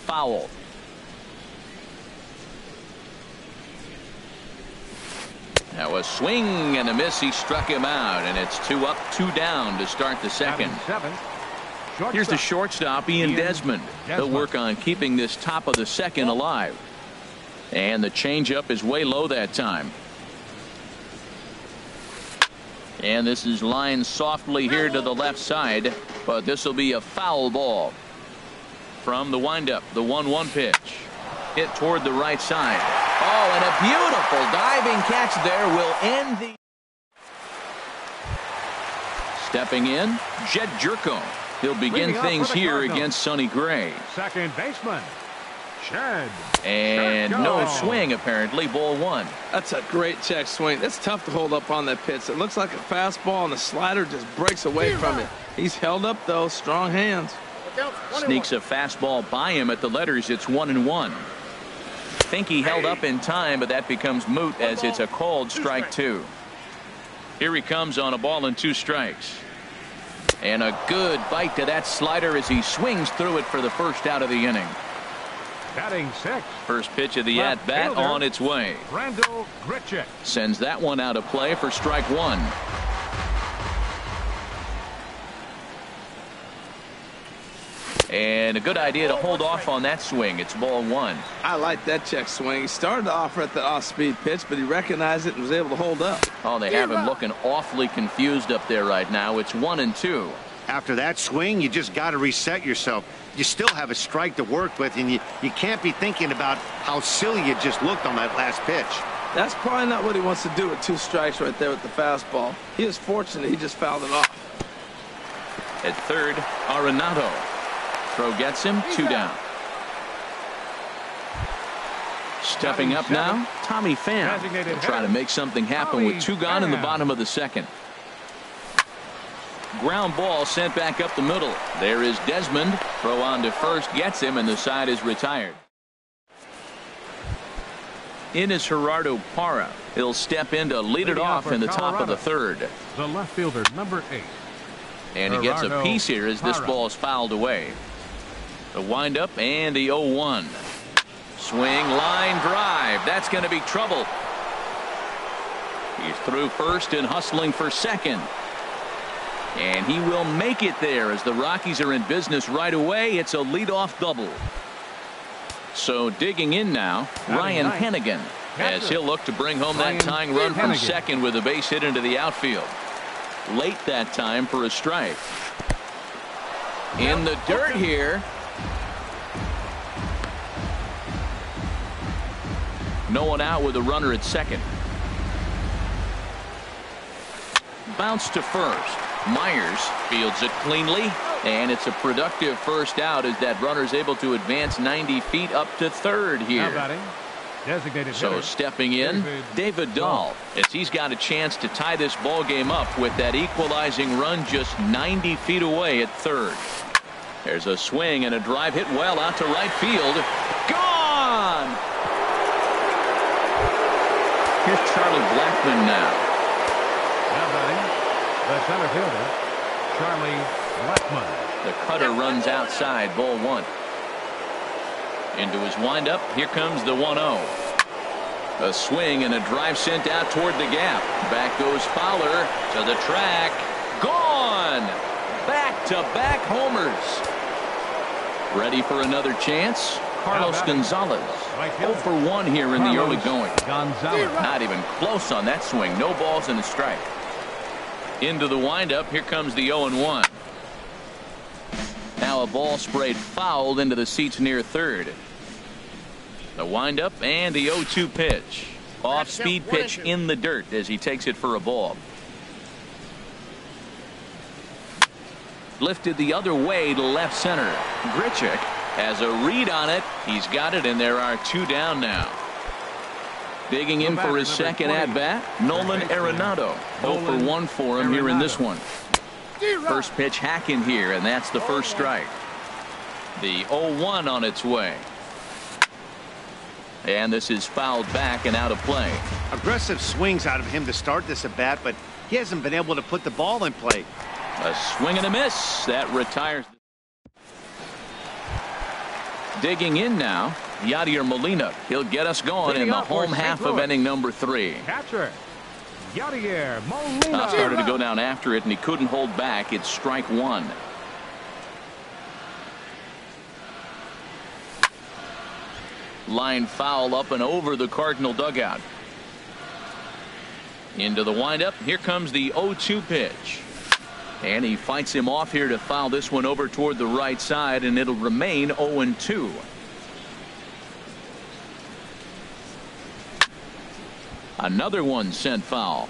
Foul. That was swing and a miss. He struck him out, and it's 2 up, 2 down to start the second. Here's the shortstop, Ian Desmond. He'll work on keeping this top of the second alive. And the changeup is way low that time. And this is lined softly here to the left side, but this will be a foul ball. From the windup, the 1-1 pitch. Hit toward the right side. Oh, and a beautiful diving catch there will end the... Stepping in, Jed Jerko. He'll begin things here against Sonny Gray. Second baseman, Jed. And no swing, apparently. Ball 1. That's a great check swing. That's tough to hold up on that pitch. It looks like a fastball, and the slider just breaks away from it. He's held up, though. Strong hands. Sneaks a fastball by him at the letters. It's 1-1. Think he held up in time, but that becomes moot as it's a called strike 2. Here he comes on a ball and 2 strikes. And a good bite to that slider as he swings through it for the first out of the inning. Batting 6. First pitch of the at-bat on its way. Randall Grichuk sends that one out of play for strike 1. And a good idea to hold off on that swing. It's ball 1. I like that check swing. He started off at the off-speed pitch, but he recognized it and was able to hold up. Oh, they have him looking awfully confused up there right now. It's 1-2. After that swing, you just got to reset yourself. You still have a strike to work with, and you can't be thinking about how silly you just looked on that last pitch. That's probably not what he wants to do with 2 strikes right there with the fastball. He is fortunate he just fouled it off. At third, Arenado. Throw gets him, 2 down. Stepping up now, Tommy Pham. He'll try to make something happen with 2 gone in the bottom of the second. Ground ball sent back up the middle. There is Desmond. Throw on to first gets him, and the side is retired. In is Gerardo Parra. He'll step in to lead it off in the top of the third. The left fielder, number 8. And he gets a piece here as this ball is fouled away. The windup and the 0-1. Swing, line drive. That's going to be trouble. He's through first and hustling for second. And he will make it there as the Rockies are in business right away. It's a leadoff double. So digging in now, Ryan Hennigan, as he'll look to bring home that tying run from second with a base hit into the outfield. Late that time for a strike. In the dirt here. No one out with a runner at second. Bounce to first. Myers fields it cleanly, and it's a productive first out as that runner's able to advance 90 feet up to third here. So stepping in, David Dahl, as he's got a chance to tie this ball game up with that equalizing run just 90 feet away at third. There's a swing and a drive hit well out to right field. Gone! Here's Charlie Blackmon now. The center fielder, Charlie Blackmon. The cutter runs outside, ball 1. Into his windup, here comes the 1-0. A swing and a drive sent out toward the gap. Back goes Fowler to the track. Gone! Back-to-back homers. Ready for another chance? Carlos Gonzalez. 0 for 1 here in the early going. Not even close on that swing. No balls and a strike. Into the windup. Here comes the 0-1. Now a ball sprayed fouled into the seats near third. The windup and the 0-2 pitch. Off-speed pitch in the dirt as he takes it for a ball. Lifted the other way to left center. Grichuk has a read on it. He's got it, and there are 2 down now. Digging in for his second at-bat, Nolan Arenado. 0 for 1 for him here in this one. First pitch hacking here, and that's the first strike. The 0-1 on its way. And this is fouled back and out of play. Aggressive swings out of him to start this at bat, but he hasn't been able to put the ball in play. A swing and a miss. That retires. Digging in now, Yadier Molina. He'll get us going in the home half of inning number 3. Catcher, Yadier Molina. Started to go down after it, and he couldn't hold back. It's strike 1. Line foul up and over the Cardinal dugout. Into the windup. Here comes the 0-2 pitch. And he fights him off here to foul this one over toward the right side, and it'll remain 0-2. Another one sent foul.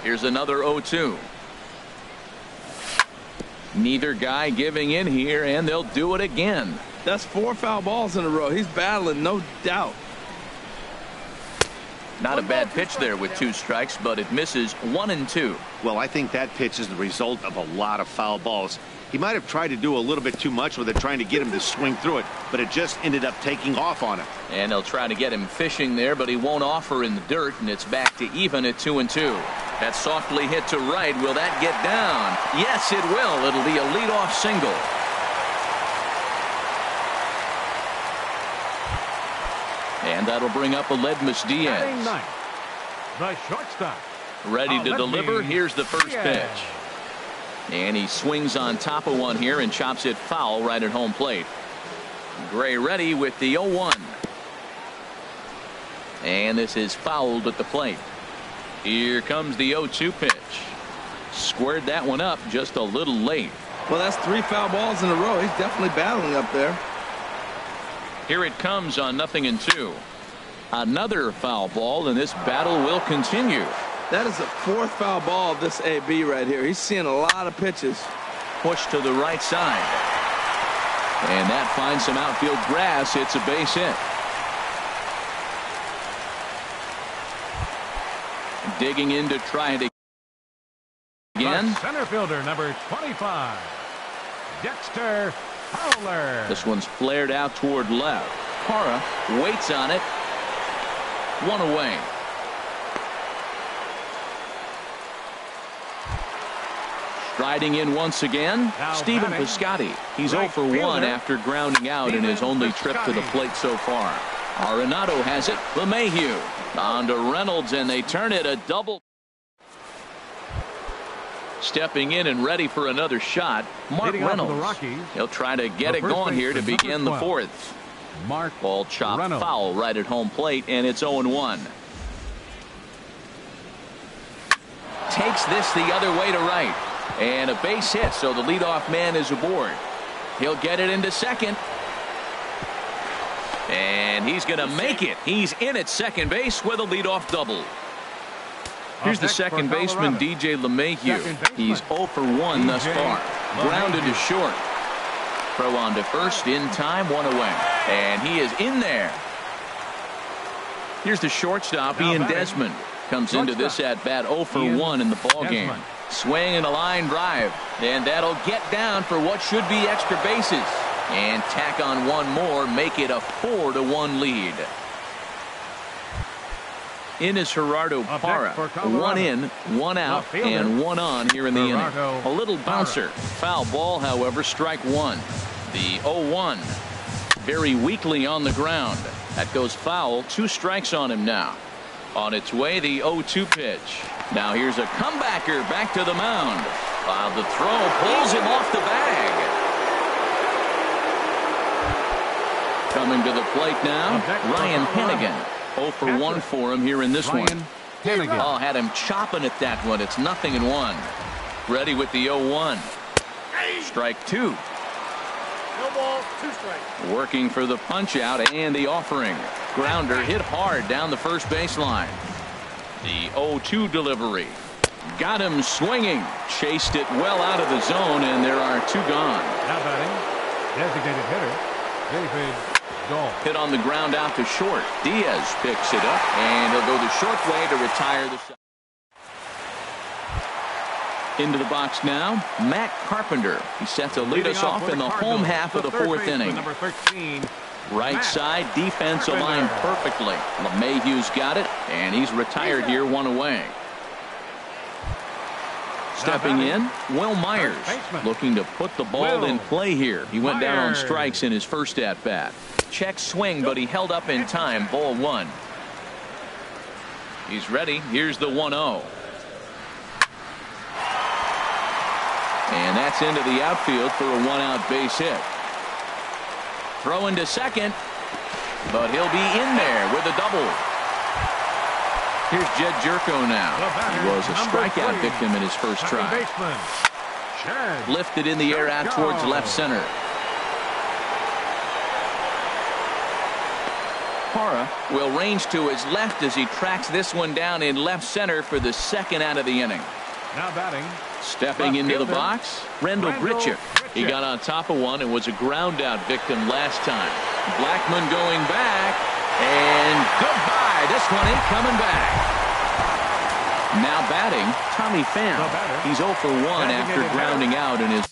Here's another 0-2. Neither guy giving in here, and they'll do it again. That's 4 foul balls in a row. He's battling, no doubt. Not a bad pitch there with 2 strikes, but it misses 1 and 2. Well, I think that pitch is the result of a lot of foul balls. He might have tried to do a little bit too much with it, trying to get him to swing through it, but it just ended up taking off on him. And they'll try to get him fishing there, but he won't offer in the dirt, and it's back to even at 2 and 2. That softly hit to right. Will that get down? Yes, it will. It'll be a leadoff single. And that'll bring up Aledmus Diaz. The shortstop. Ready to deliver. Here's the first pitch. And he swings on top of one here and chops it foul right at home plate. Gray ready with the 0-1. And this is fouled at the plate. Here comes the 0-2 pitch. Squared that one up just a little late. Well, that's 3 foul balls in a row. He's definitely battling up there. Here it comes on 0-2. Another foul ball, and this battle will continue. That is the 4th foul ball of this AB right here. He's seeing a lot of pitches. Push to the right side. And that finds some outfield grass. It's a base hit. Digging in to try it again. The center fielder, number 25, Dexter Fowler. This one's flared out toward left. Parra waits on it. 1 away. Striding in once again, Now Stephen batting, Piscotty. He's right 0 for 1 fielder, after grounding out in his Stephen only trip to the Piscotty. plate so far. Arenado has it. LeMahieu on to Reynolds, and they turn it a double. Stepping in and ready for another shot, Mark Leading off for the Reynolds. Rockies, He'll try to get the it first going here to baseman, begin the number 4th. Mark Ball chopped Reynolds. foul right at home plate, and it's 0-1. Takes this the other way to right. And a base hit, so the leadoff man is aboard. He'll get it into second. And he's going to make it. He's in at second base with a leadoff double. Here's the second baseman, DJ LeMahieu. He's 0 for 1 thus far. Grounded to short. Throw on to first in time, 1 away. And he is in there. Here's the shortstop, Ian Desmond. Comes into this at bat 0 for 1 in the ball game. Swing and a line drive. And that'll get down for what should be extra bases. And tack on one more, make it a 4-1 lead. In is Gerardo Parra. 1 in, 1 out, and 1 on here in the inning. A little bouncer. Foul ball, however, strike 1. The 0-1. Very weakly on the ground. That goes foul. 2 strikes on him now. On its way, the 0-2 pitch. Now here's a comebacker back to the mound. While the throw pulls him off the bag. Coming to the plate now, Ryan Hennigan. 0 for 1 for him here in this one. Oh, had him chopping at that one. It's 0-1. Ready with the 0-1. Strike 2. No ball, 2 strikes. Working for the punch out and the offering. Grounder hit hard down the first baseline. The 0-2 delivery. Got him swinging. Chased it well out of the zone, and there are 2 gone. Now batting, designated hitter, David Dahl. Hit on the ground out to short. Diaz picks it up, and he'll go the short way to retire the side. Into the box now, Matt Carpenter. He's set to lead us off in the home half of the fourth inning. Number 13. Right side defense aligned perfectly. LeMahieu's got it, and he's retired here, one away. Stepping in, Will Myers, looking to put the ball in play here. He went down on strikes in his first at-bat. Check swing, but he held up in time. Ball one. He's ready. Here's the 1-0. And that's into the outfield for a one-out base hit. Throw into second, but he'll be in there with a double. Here's Jed Jerko now. He was a strikeout victim in his first try. Lifted in the air out towards left center. Parra will range to his left as he tracks this one down in left center for the second out of the inning. Now batting. Stepping into the box, Rendell Grichuk. He got on top of one and was a ground out victim last time. Blackman going back, and goodbye. This one ain't coming back. Now batting, Tommy Pham. He's 0 for 1 after grounding out in his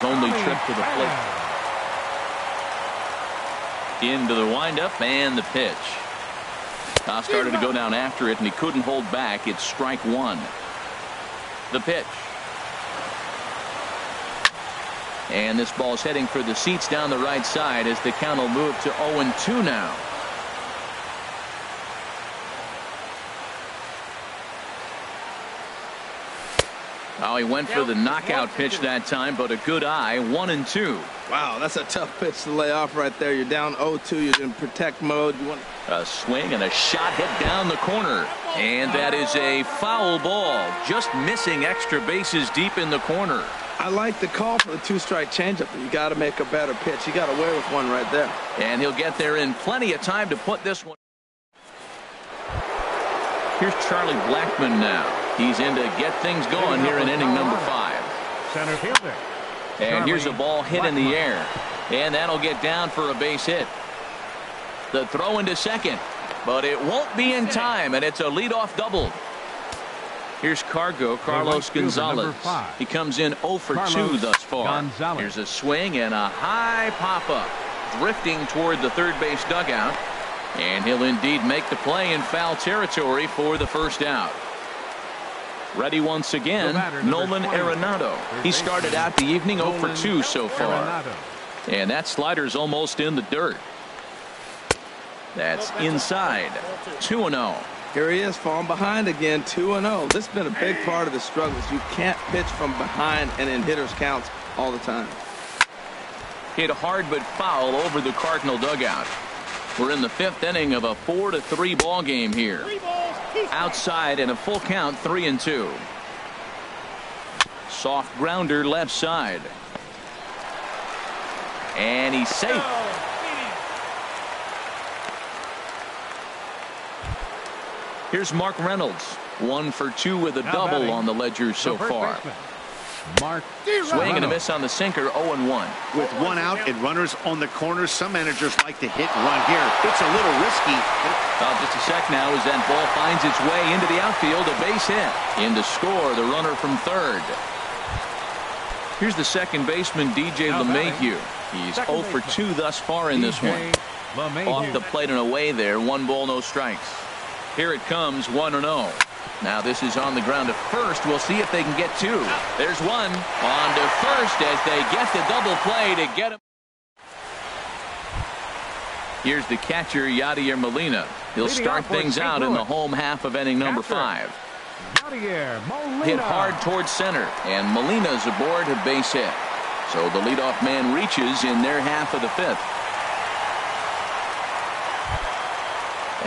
only trip to the plate. Into the windup and the pitch. Started to go down after it, and he couldn't hold back. It's strike one. The pitch. And this ball's heading for the seats down the right side as the count will move to 0-2 now. Oh, he went for the knockout pitch that time, but a good eye. 1-2. Wow, that's a tough pitch to lay off right there. You're down 0-2. You're in protect mode. You want a swing and a shot hit down the corner. And that is a foul ball. Just missing extra bases deep in the corner. I like the call for the two-strike changeup, but you got to make a better pitch. You got away with one right there. And he'll get there in plenty of time to put this one. Here's Charlie Blackman now. He's in to get things going here in inning number 5. Center fielder. And here's a ball hit in the air. And that'll get down for a base hit. The throw into second. But it won't be in time, and it's a leadoff double. Here's Carlos Gonzalez. He comes in 0 for 2 thus far. Here's a swing and a high pop-up. Drifting toward the third base dugout. And he'll indeed make the play in foul territory for the first out. Ready once again, Nolan Arenado. He started out the evening 0 for 2 so far. And that slider's almost in the dirt. That's inside. 2-0. Here he is, falling behind again, 2-0. This has been a big part of the struggles. You can't pitch from behind and in hitters' counts all the time. Hit hard but foul over the Cardinal dugout. We're in the 5th inning of a 4-3 ball game here. Outside in a full count, 3-2. Soft grounder left side. And he's safe. Here's Mark Reynolds. 1 for 2 with a double on the ledger so far. Swing and a miss on the sinker, 0-1. With one out and runners on the corners, some managers like to hit and run here. It's a little risky. Just a sec now as that ball finds its way into the outfield. A base hit. In to score, the runner from third. Here's the second baseman, DJ LeMahieu. He's 0 for 2 thus far in this one. Off the plate and away there. 1 ball, no strikes. Here it comes, 1-0. Now this is on the ground to first. We'll see if they can get 2. There's 1 on to first as they get the double play to get him. Here's the catcher, Yadier Molina. He'll start things out in the home half of inning number 5. Hit hard towards center, and Molina's aboard a base hit. So the leadoff man reaches in their half of the 5th.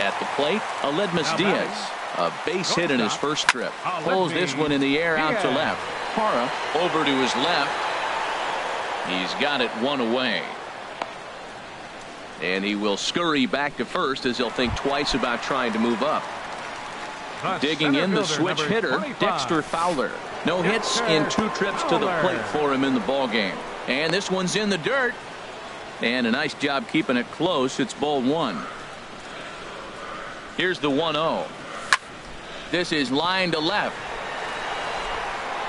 At the plate, Aledmus Diaz. A base hit in his first trip. Pulls this one in the air out to left. Parra over to his left. He's got it 1 away. And he will scurry back to first as he'll think twice about trying to move up. Digging in the switch hitter, Dexter Fowler. No hits in 2 trips to the plate for him in the ballgame. And this one's in the dirt. And a nice job keeping it close. It's ball 1. Here's the 1-0. This is line to left.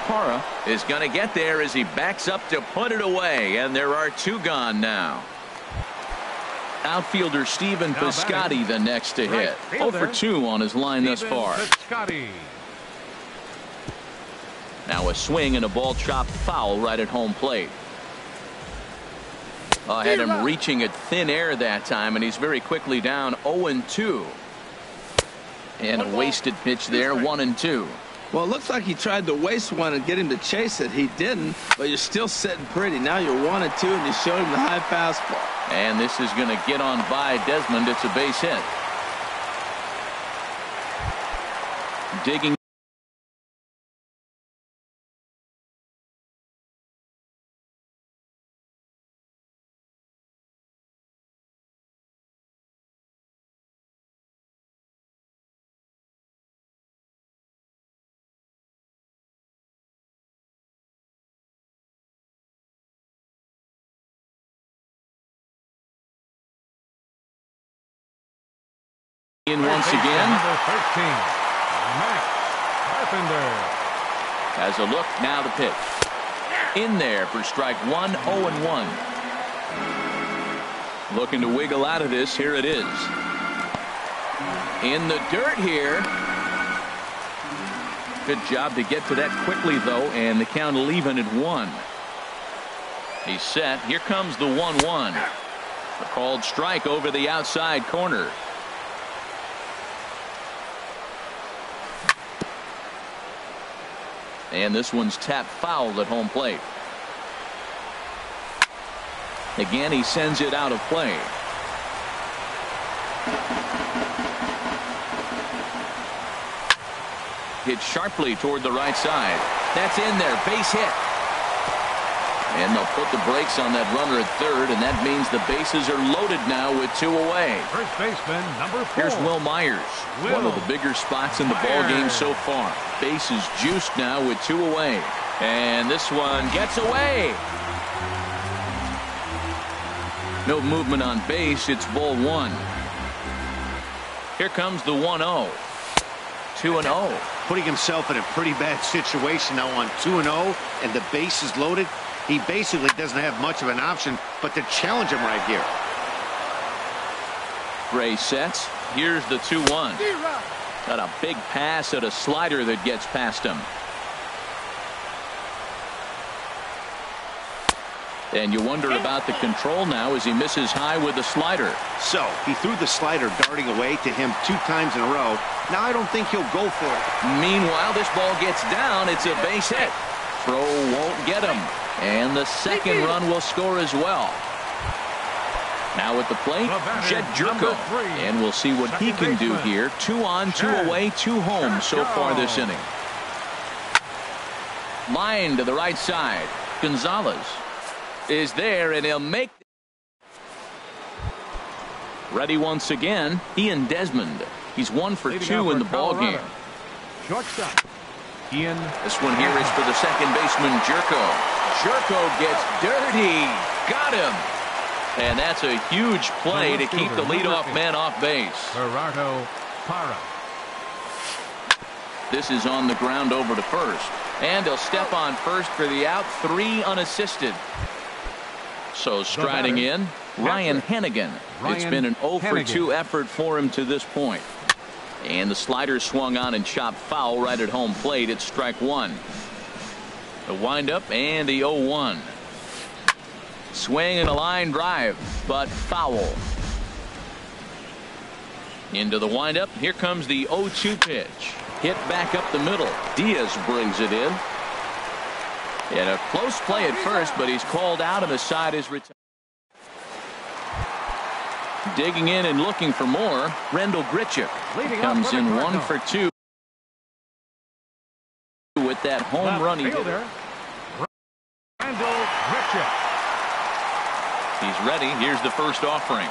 Parra is going to get there as he backs up to put it away, and there are 2 gone now. Outfielder Stephen Piscotty the next to hit. 0 for 2 on his line thus far. Now a swing and a ball chopped foul right at home plate. Had him reaching at thin air that time, and he's very quickly down 0-2. And a wasted pitch there, 1-2. Well, it looks like he tried to waste one and get him to chase it. He didn't, but you're still sitting pretty. Now you're 1-2, and you showed him the high fastball. And this is going to get on by Desmond. It's a base hit. Digging. In once again. Number 13, Max Carpenter. Has a look, now the pitch. In there for strike 1, 0-1. Looking to wiggle out of this. Here it is. In the dirt here. Good job to get to that quickly, though, and the count will even at 1. He's set. Here comes the 1-1. A called strike over the outside corner. And this one's tapped foul at home plate. Again, he sends it out of play. Hit sharply toward the right side. That's in there. Base hit. And they'll put the brakes on that runner at third, and that means the bases are loaded now with 2 away. First baseman, number 4. Here's Will Myers. One of the bigger spots in the ball game so far. Bases juiced now with 2 away. And this one gets away. No movement on base. It's ball 1. Here comes the 1-0. 2-0. Putting himself in a pretty bad situation now on 2-0, and the base is loaded. He basically doesn't have much of an option but to challenge him right here. Gray sets. Here's the 2-1. Got a big pass at a slider that gets past him. And you wonder about the control now as he misses high with the slider. So he threw the slider darting away to him 2 times in a row. Now I don't think he'll go for it. Meanwhile, this ball gets down. It's a base hit. Throw won't get him. And the second run will score as well. Now at the plate, Jed Jerko. And we'll see what he can do here. 2 on, 2 away, 2 home so far this inning. Line to the right side. Gonzalez is there, and he'll make. Ready once again. Ian Desmond. He's 1 for 2 in the ball game. Shortstop. Ian. This one here is for the second baseman, Jerko. Jerko gets dirty. Got him. And that's a huge play to keep the leadoff man off base. Gerardo Parra. This is on the ground over to first. And he'll step on first for the out. 3 unassisted. So striding in, Ryan Hennigan. It's been an 0 for 2 effort for him to this point. And the slider swung on and chopped foul right at home plate. It's strike 1. The windup and the 0-1. Swing and a line drive, but foul. Into the windup. Here comes the 0-2 pitch. Hit back up the middle. Diaz brings it in. And a close play at first, but he's called out and the side is retired. Digging in and looking for more. Rendell Grichuk comes in 1 for 2 with that home run he did. Rendell Grichuk. He's ready. Here's the first offering.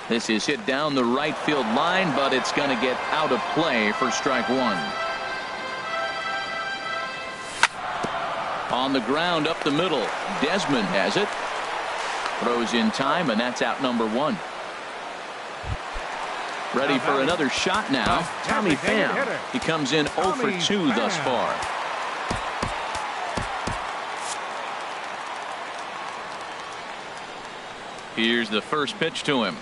This is hit down the right field line, but it's going to get out of play for strike 1. On the ground up the middle. Desmond has it. Throws in time, and that's out number 1. Ready for another shot now. Tommy Pham. He comes in 0 for 2 thus far. Here's the first pitch to him.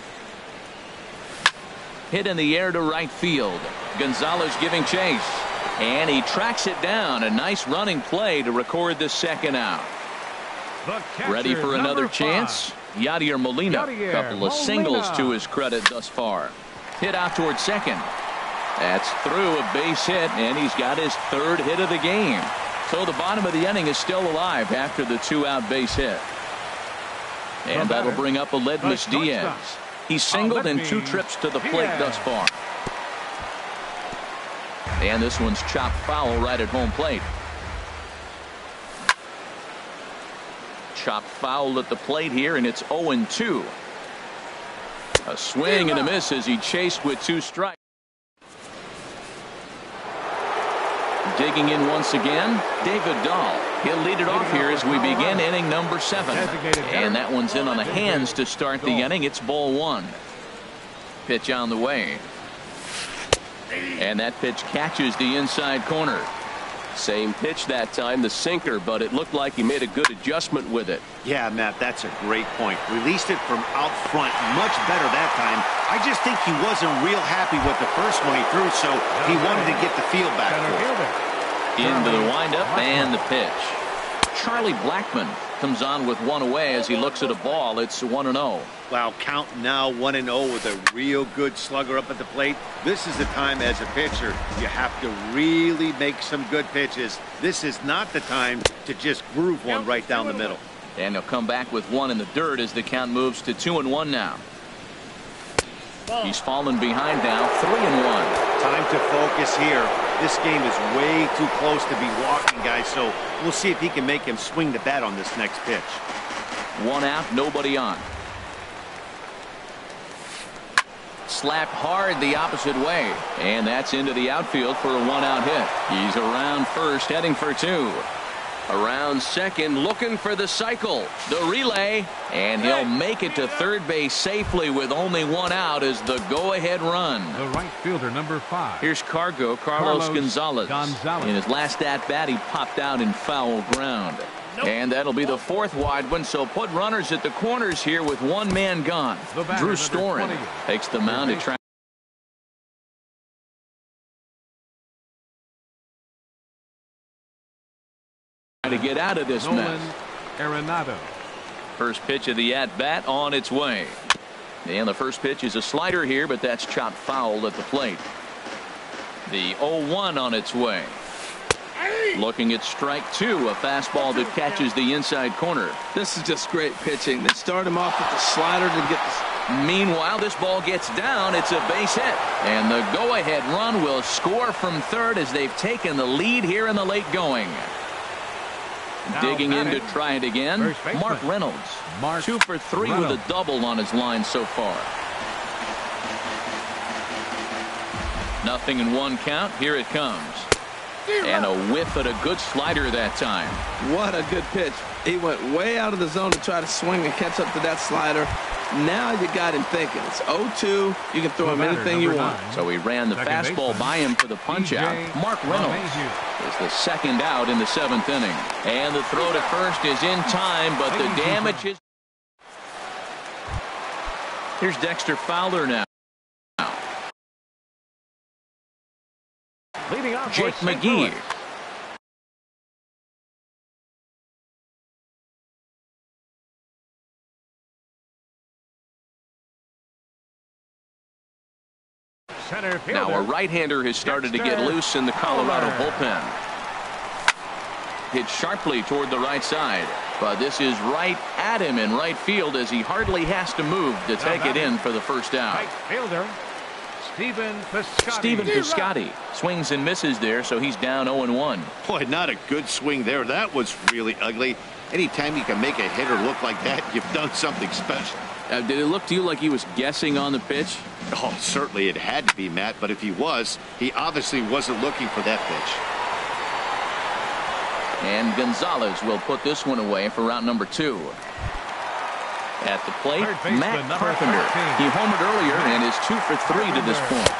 Hit in the air to right field. Gonzalez giving chase. And he tracks it down. A nice running play to record the second out. Ready for another chance. Yadier Molina. Couple of singles to his credit thus far. Hit out towards second. That's through a base hit, and he's got his third hit of the game. So the bottom of the inning is still alive after the 2-out base hit. And that'll bring up Aledmys Diaz. He's singled in 2 trips to the plate thus far. And this one's chopped foul right at home plate. Chopped foul at the plate here, and it's 0-2. A swing and a miss as he chased with 2 strikes. Digging in once again, David Dahl. He'll lead it off here as we begin inning number 7. And that one's in on the hands to start the inning. It's ball 1. Pitch on the way. And that pitch catches the inside corner. Same pitch that time, the sinker, but it looked like he made a good adjustment with it. Yeah, Matt, that's a great point. Released it from out front much better that time. I just think he wasn't real happy with the first one he threw, so he wanted to get the feel back for it. Into the windup and the pitch. Charlie Blackmon comes on with 1 away as he looks at a ball. It's 1-0. Wow, count now 1-0 with a real good slugger up at the plate. This is the time as a pitcher you have to really make some good pitches. This is not the time to just groove one right down the middle. And he'll come back with 1 in the dirt as the count moves to 2-1 now. He's fallen behind now, 3-1. Time to focus here. This game is way too close to be walking, guys, so we'll see if he can make him swing the bat on this next pitch. 1 out, nobody on. Slapped hard the opposite way, and that's into the outfield for a 1-out hit. He's around first, heading for 2. Around second, looking for the cycle. The relay, and he'll make it to third base safely with only 1 out as the go-ahead run. The right fielder, number 5. Here's Carlos Gonzalez. In his last at-bat, he popped out in foul ground. And that'll be the 4th wide one, so put runners at the corners here with 1 man gone. Drew Storen takes the mound to try to get out of this mess. Arenado. First pitch of the at-bat on its way. And the first pitch is a slider here, but that's chopped foul at the plate. The 0-1 on its way. Looking at strike 2, a fastball that catches the inside corner. This is just great pitching. They start him off with the slider to get this. Meanwhile, this ball gets down. It's a base hit. And the go-ahead run will score from third as they've taken the lead here in the late going. Now digging in to try it again. Mark Reynolds. 2 for 3 with a double on his line so far. 0-1 count. Here it comes. And a whiff at a good slider that time. What a good pitch. He went way out of the zone to try to swing and catch up to that slider. Now you got him thinking. It's 0-2. You can throw him anything you want. So he ran the fastball by him for the punch out. Mark Reynolds is the 2nd out in the 7th inning. And the throw to first is in time, but the damage is. Here's Dexter Fowler now. Jake McGee. Now a right-hander has started to get loose in the Colorado bullpen. Hit sharply toward the right side, but this is right at him in right field as he hardly has to move to take it in for the first out. Right fielder, Stephen Piscotty swings and misses there, so he's down 0-1. Boy, not a good swing there. That was really ugly. Anytime you can make a hitter look like that, you've done something special. Did it look to you like he was guessing on the pitch? Oh, certainly it had to be, Matt, but if he was, he obviously wasn't looking for that pitch. And Gonzalez will put this one away for route number 2. At the plate, Matt number Carpenter. 13. He homered earlier and is 2 for 3 to this point.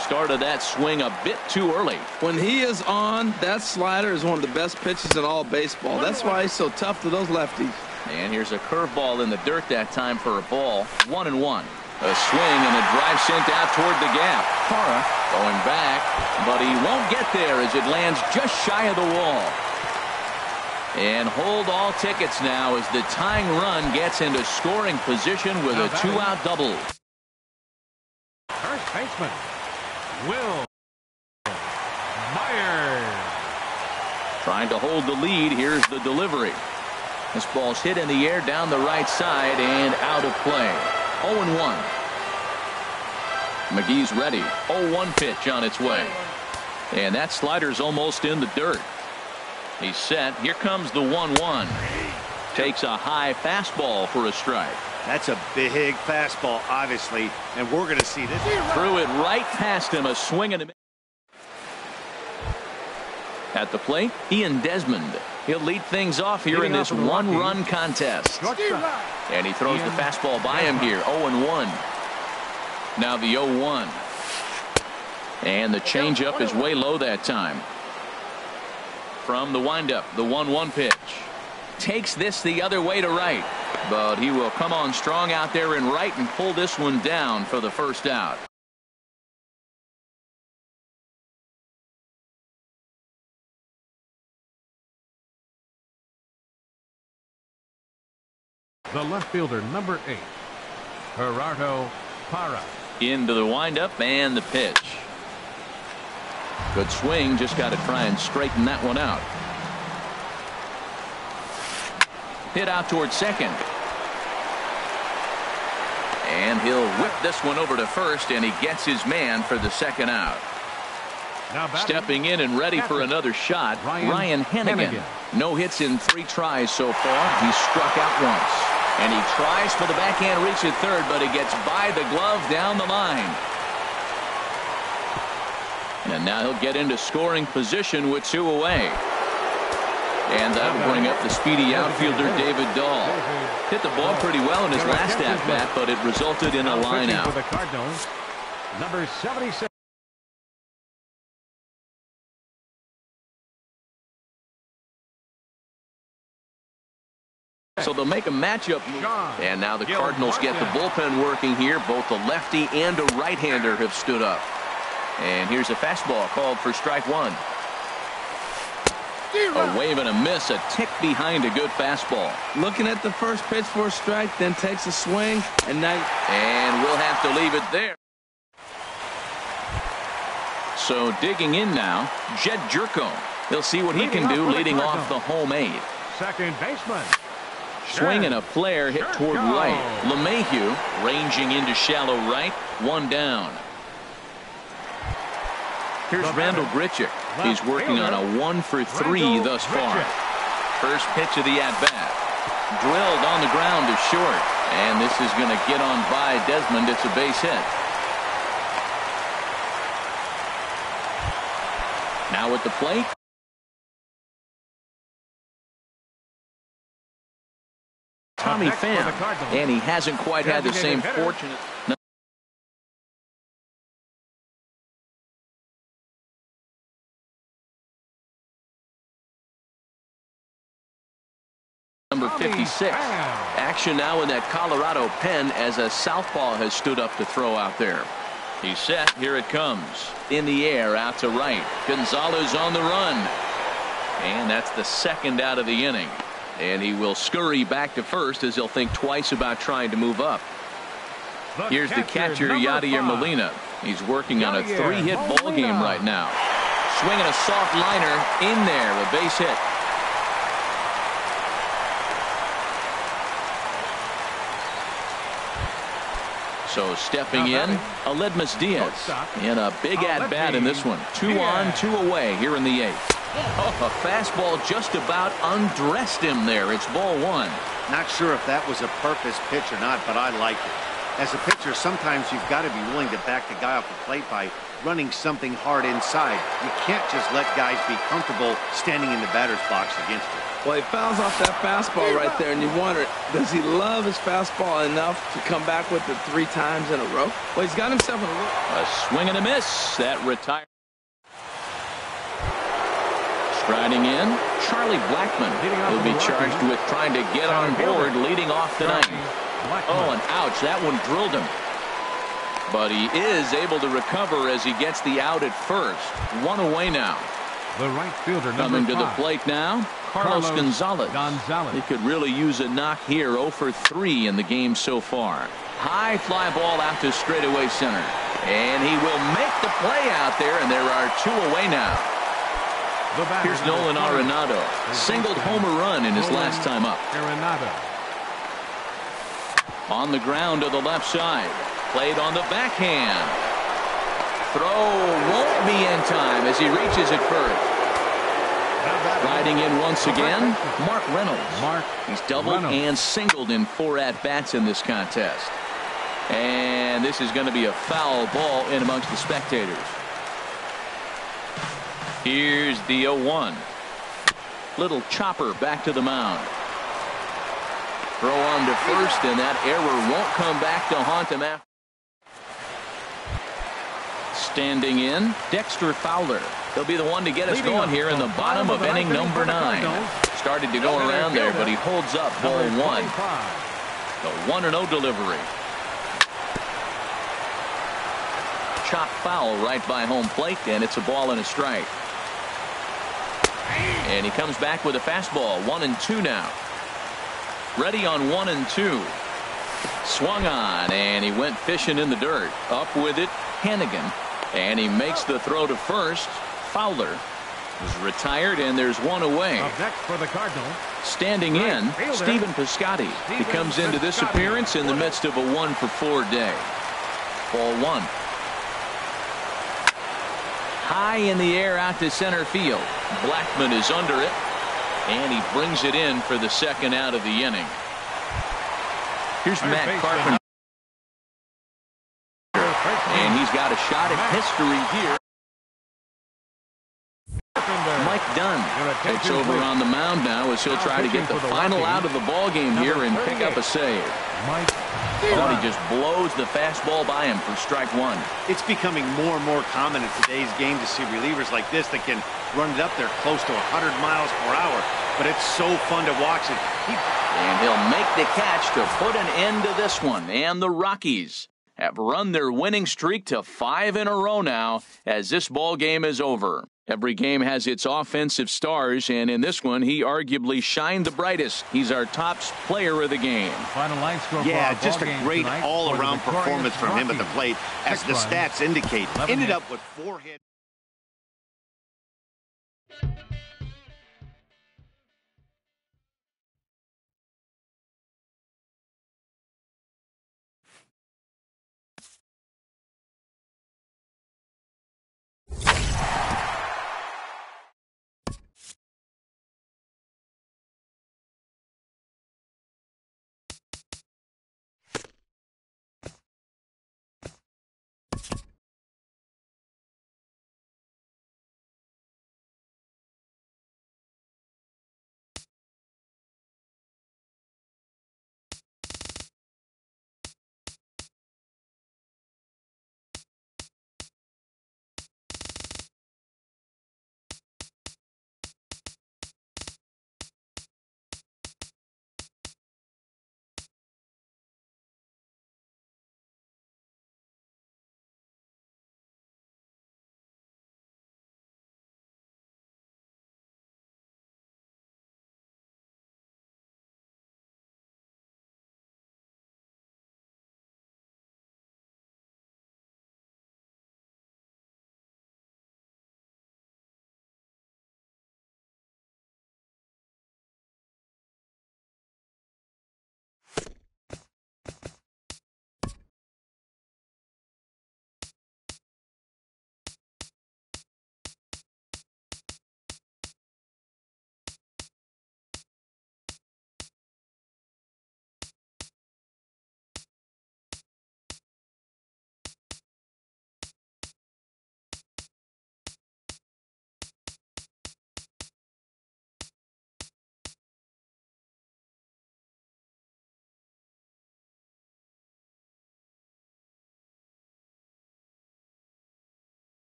Started that swing a bit too early. When he is on, that slider is one of the best pitches in all baseball. That's why he's so tough to those lefties. And here's a curveball in the dirt that time for a ball. 1-1. A swing and a drive sent out toward the gap. Parra going back, but he won't get there as it lands just shy of the wall. And hold all tickets now as the tying run gets into scoring position with a 2-out double. First baseman, Will Myers. Trying to hold the lead. Here's the delivery. This ball's hit in the air down the right side and out of play. 0-1. McGee's ready. 0-1 pitch on its way. And that slider's almost in the dirt. He's set. Here comes the 1-1. Takes a high fastball for a strike. That's a big fastball, obviously, and we're going to see this. Threw it right past him. A swing and a miss. At the plate, Ian Desmond. He'll lead things off here in this one-run contest. And he throws the fastball by him here. 0-1. Now the 0-1. And the changeup is way low that time. From the windup, the 1-1 pitch. Takes this the other way to right. But he will come on strong out there in right and pull this one down for the first out. The left fielder, number 8, Gerardo Parra. Into the windup and the pitch. Good swing. Just got to try and straighten that one out. Hit out towards second. And he'll whip this one over to first, and he gets his man for the second out. Stepping in and ready for another shot, Ryan Hennigan. No hits in 3 tries so far. He's struck out once. And he tries for the backhand reach at third, but he gets by the glove down the line. And now he'll get into scoring position with 2 away. And that'll bring up the speedy outfielder David Dahl. Hit the ball pretty well in his last at-bat, but it resulted in a line out. For the Cardinals, number 76. So they'll make a matchup move. And now the Cardinals get the bullpen working here. Both a lefty and a right-hander have stood up. And here's a fastball called for strike 1. A wave and a miss, a tick behind a good fastball. Looking at the first pitch for a strike, then takes a swing, and we'll have to leave it there. So digging in now, Jed Jerko. He'll see what he can do leading off the home 8. Second baseman. Swing and a flare hit toward right. LeMahieu ranging into shallow right. 1 down. Here's Randall Grichuk. He's working on a 1 for 3 thus far. First pitch of the at-bat. Drilled on the ground to short. And this is going to get on by Desmond. It's a base hit. Now at the plate. Tommy Pham. And he hasn't quite had the same fortune. Number 56. Action now in that Colorado pen as a southpaw has stood up to throw out there. He's set. Here it comes. In the air out to right. Gonzalez on the run. And that's the second out of the inning. And he will scurry back to first as he'll think twice about trying to move up. Here's the catcher, Yadier Molina. He's working on a 3-hit ball game right now. Swinging a soft liner in there, a base hit. So stepping in, Aledmus Diaz. And a big at-bat in this one. 2 on, 2 away here in the 8th. Oh, a fastball just about undressed him there. It's ball 1. Not sure if that was a purpose pitch or not, but I like it. As a pitcher, sometimes you've got to be willing to back the guy off the plate by running something hard inside. You can't just let guys be comfortable standing in the batter's box against it. Well, he fouls off that fastball right there, and you wonder, does he love his fastball enough to come back with it 3 times in a row? Well, he's got himself in a swing and a miss. That retires. Striding in, Charlie Blackmon will be charged with trying to get on board leading off the ninth. Oh, and ouch, that one drilled him. But he is able to recover as he gets the out at first. 1 away now. The right fielder, coming to the plate now, Carlos Gonzalez. He could really use a knock here. 0 for 3 in the game so far. High fly ball out to straightaway center. And he will make the play out there, and there are 2 away now. Here's Nolan Arenado. Singled home run in his last time up. On the ground to the left side. Played on the backhand. Throw won't be in time as he reaches it first. Riding in once again, Mark Reynolds. He's doubled and singled in 4 at-bats in this contest. And this is going to be a foul ball in amongst the spectators. Here's the 0-1. Little chopper back to the mound. Throw on to first, and that error won't come back to haunt him after. Standing in, Dexter Fowler. He'll be the one to get us going here in the bottom of inning number 9. Started to go around there, but he holds up ball 1. The 1-0 delivery. Chop foul right by home plate, and it's a ball and a strike. And he comes back with a fastball. 1-2 now. Ready on 1-2. Swung on, and he went fishing in the dirt. Up with it, Hannigan. And he makes the throw to first. Fowler is retired, and there's 1 away. Up next for the Cardinals. Standing in, Stephen Piscotty. He comes into this appearance in the midst of a 1 for 4 day. Ball 1. High in the air out to center field. Blackmon is under it, and he brings it in for the 2nd out of the inning. Here's Matt Carpenter. And he's got a shot at history here. Mike Dunn takes over on the mound now as he'll try to get the final out of the ball game here and pick up a save. But he just blows the fastball by him for strike 1. It's becoming more and more common in today's game to see relievers like this that can run it up there close to 100 miles per hour. But it's so fun to watch it. And he'll make the catch to put an end to this one. And the Rockies have run their winning streak to 5 in a row now as this ball game is over. Every game has its offensive stars, and in this one, he arguably shined the brightest. He's our top player of the game. Final line score. Yeah, just a great all-around performance from him at the plate, as the stats indicate. Ended up with 4 hits.